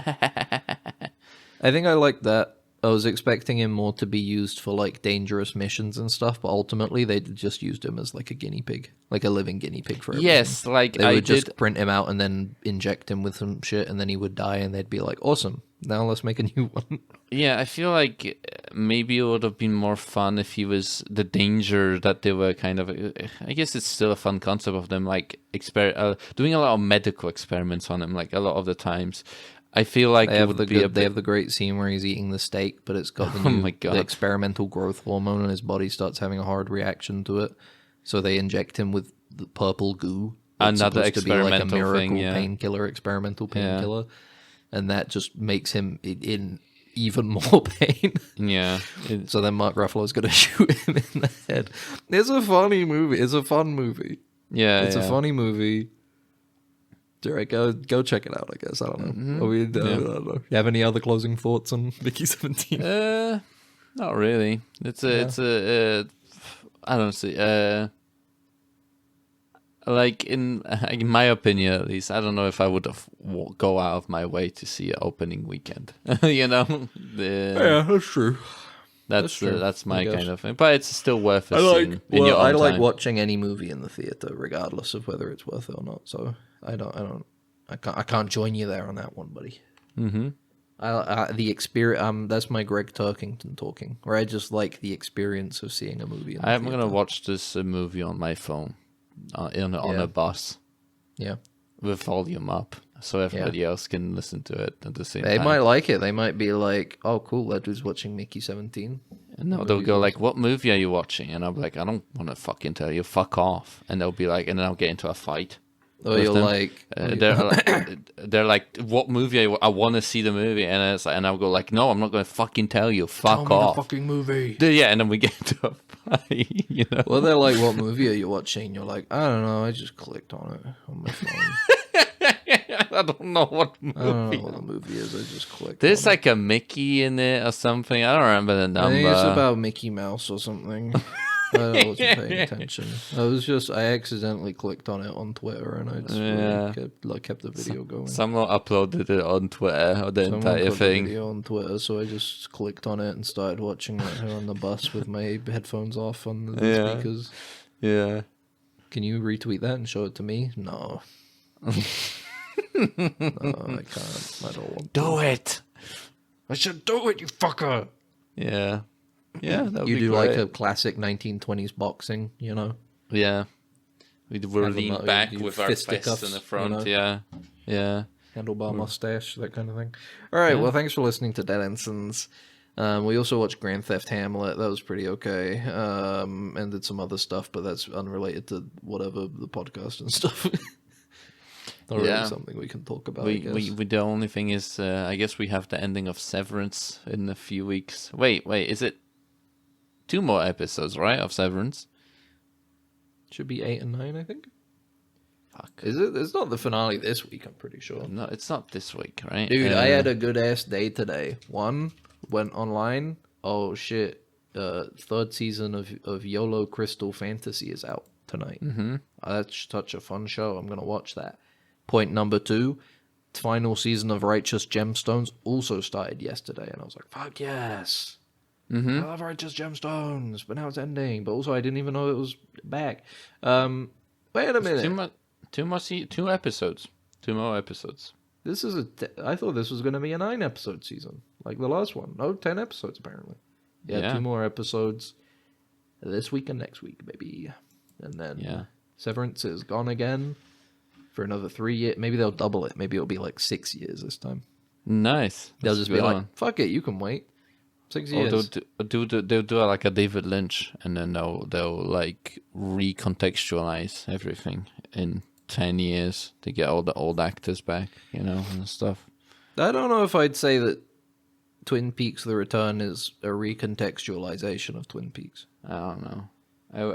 I think I like that. I was expecting him more to be used for like dangerous missions and stuff, but ultimately they just used him as like a guinea pig, like a living guinea pig for everything. Yes, like They I would did. just print him out and then inject him with some shit, and then he would die, and they'd be like, "Awesome, now let's make a new one." Yeah, I feel like maybe it would have been more fun if he was the danger that they were kind of. I guess it's still a fun concept of them like doing a lot of medical experiments on him, like a lot of the times. I feel like They it have would the be a good, they bit. have the great scene where he's eating the steak, but it's got the Oh new my God. the experimental growth hormone, and his body starts having a hard reaction to it. So they inject him with the purple goo. That's Another supposed to be like a experimental miracle thing, yeah. painkiller, experimental Yeah. painkiller, and that just makes him in even more pain. Yeah, So then Mark Ruffalo's going to shoot him in the head. It's a funny movie. It's a fun movie. It's a funny movie. Alright, go check it out, I guess. I don't know. I don't know. You have any other closing thoughts on Mickey 17? Not really. It's a I don't see. Like in my opinion, at least, I don't know if I would have go out of my way to see it opening weekend. You know, that's true. that's true, that's I my guess. kind of thing. But it's still worth a scene in your own I like time. watching any movie in the theater, regardless of whether it's worth it or not. So I can't join you there on that one, buddy. Mm-hmm. The experience. That's my Greg Turkington talking, where I just like the experience of seeing a movie. In the I'm gonna theater. watch this movie on my phone, on Yeah. a bus Yeah, with volume up, so everybody else can listen to it at the same they time. might like it. They might be like, "Oh, cool, that dude's watching Mickey 17." And they'll go like, "What movie are you watching?" And I'll be like, "I don't want to fucking tell you. Fuck off." And they'll be like, and then I'll get into a fight. Or with you're them. like, They're like, "What movie? I want to see the movie." And it's like, and I'll go like, "No, I'm not going to fucking tell you. Fuck off." fucking movie. Yeah, and then we get into a fight. You know. Well, they're like, "What movie are you watching?" You're like, "I don't know. I just clicked on it on my phone. I don't know what I don't movie. know what the movie is. I just clicked." There's on like a Mickey in it or something. I don't remember the it. I think it's number. about Mickey Mouse or something. I wasn't paying attention. I accidentally clicked on it on Twitter, and I just kept the video going. Someone uploaded it on Twitter, or the Someone entire put thing. the video on Twitter, so I just clicked on it and started watching it on the bus with my headphones off on the speakers. Yeah. Can you retweet that and show it to me? No. No, I can't. I don't want to. Do it! I should do it, you fucker! Yeah. Yeah, that would You be do great. like a classic 1920s boxing, you know? Yeah. We're Have lean a- back you with our fisticuffs, fists in the front, you know? Yeah. Handlebar mustache, that kind of thing. All right, well, thanks for listening to Dead Ensigns. We also watched Grand Theft Hamlet. That was pretty okay. And did some other stuff, but that's unrelated to whatever the podcast and stuff. Not really something we can talk about. I guess. The only thing is, I guess we have the ending of Severance in a few weeks. Wait, is it 2 more episodes, right, of Severance? Should be 8 and 9, I think. Fuck. Is it? It's not the finale this week, I'm pretty sure. No, it's not this week, right? Dude, I had a good ass day today. One, went online. Oh shit. 3rd season of YOLO Crystal Fantasy is out tonight. Mm-hmm. That's such a fun show. I'm gonna watch that. Point number 2, final season of Righteous Gemstones also started yesterday, and I was like, fuck yes. Mm-hmm. I love Righteous Gemstones, but now it's ending. But also, I didn't even know it was back. Wait a minute. 2 episodes. 2 more episodes. This is I thought this was going to be a 9-episode season, like the last one. No, 10 episodes apparently. Yeah, 2 more episodes this week and next week, baby. And then Severance is gone again for another 3 years. Maybe they'll double it. Maybe it'll be like 6 years this time. Nice. They'll just be like, fuck it, you can wait 6 years. They'll do like a David Lynch, and then they'll like recontextualize everything in 10 years to get all the old actors back, and stuff. I don't know if I'd say that Twin Peaks: The Return is a recontextualization of Twin Peaks. I don't know.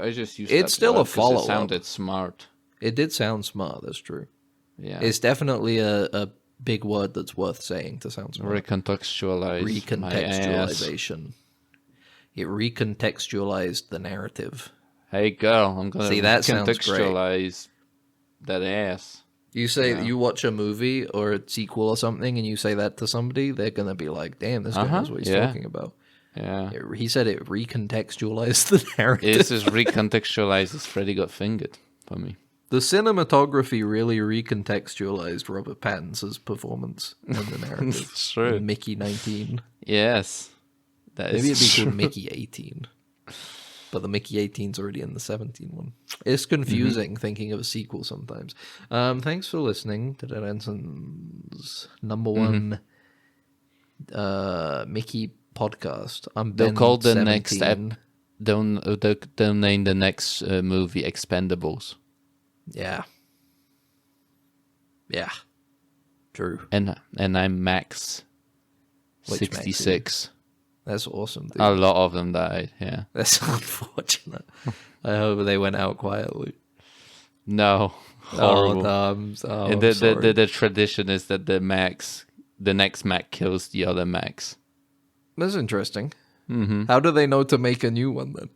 I just used it's that still word a 'cause follow-up. It sounded smart. It did sound smart, that's true. Yeah. It's definitely a big word that's worth saying to sound smart. Recontextualize. Recontextualization. It recontextualized the narrative. Hey girl, I'm gonna See, that sounds great. recontextualize that ass. You say you watch a movie or a sequel or something, and you say that to somebody, they're gonna be like, "Damn, this guy knows what he's talking about." Yeah. He said it recontextualized the narrative. This is recontextualized as Freddy got fingered for me. The cinematography really recontextualized Robert Pattinson's performance in the narrative. It's true. Mickey 19. Yes. That Maybe is it'd be true. called Mickey 18. But the Mickey 18's already in the 17 one. It's confusing thinking of a sequel sometimes. Thanks for listening to Dead Ensign's number 1 Mickey podcast. I'm Ben They'll call the 17. next they'll name the next movie Expendables. Yeah. Yeah. True. And I'm Max. Which 66. That's awesome, dude. A lot of them died, yeah. That's unfortunate. I hope they went out quietly. No. Horrible. I'm sorry. The tradition is that the next Mac kills the other Max. That's interesting. Mm-hmm. How do they know to make a new one then?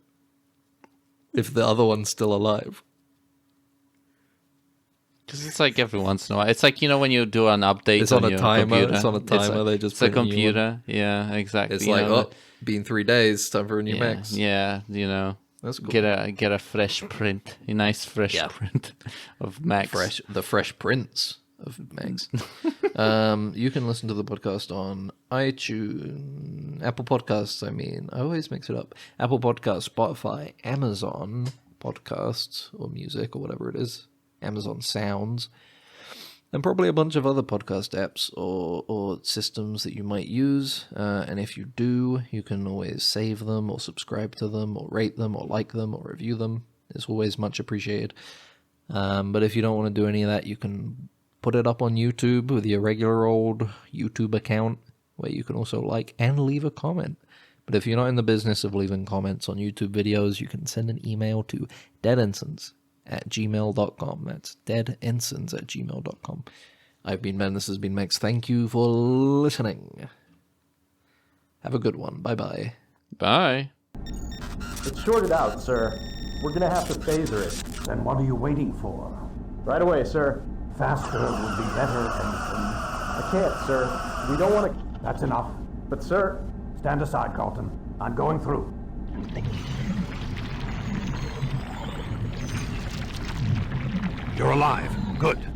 If the other one's still alive? Because it's like every once in a while. It's like, when you do an update It's on a your timer. computer. It's on a timer. They just It's a put a new one. computer. Yeah, exactly. It's like, been 3 days. Time for a new yeah, Max. Yeah, That's cool. Get a fresh print. A nice fresh print of Max. The Fresh Prince of Max. You can listen to the podcast on iTunes, Apple Podcasts, I always mix it up. Apple Podcasts, Spotify, Amazon Podcasts, or music, or whatever it is. Amazon Sounds, and probably a bunch of other podcast apps or systems that you might use. And if you do, you can always save them or subscribe to them or rate them or like them or review them. It's always much appreciated. But if you don't want to do any of that, you can put it up on YouTube with your regular old YouTube account, where you can also like and leave a comment. But if you're not in the business of leaving comments on YouTube videos, you can send an email to deadensigns@gmail.com. That's deadensigns@gmail.com. I've been Ben, this has been Max. Thank you for listening. Have a good one. Bye-bye. Bye. It's shorted out, sir. We're gonna have to phaser it. Then what are you waiting for? Right away, sir. Faster would be better, Ensign. I can't, sir. We don't want to... That's enough. But, sir... Stand aside, Carlton. I'm going through. You're alive. Good.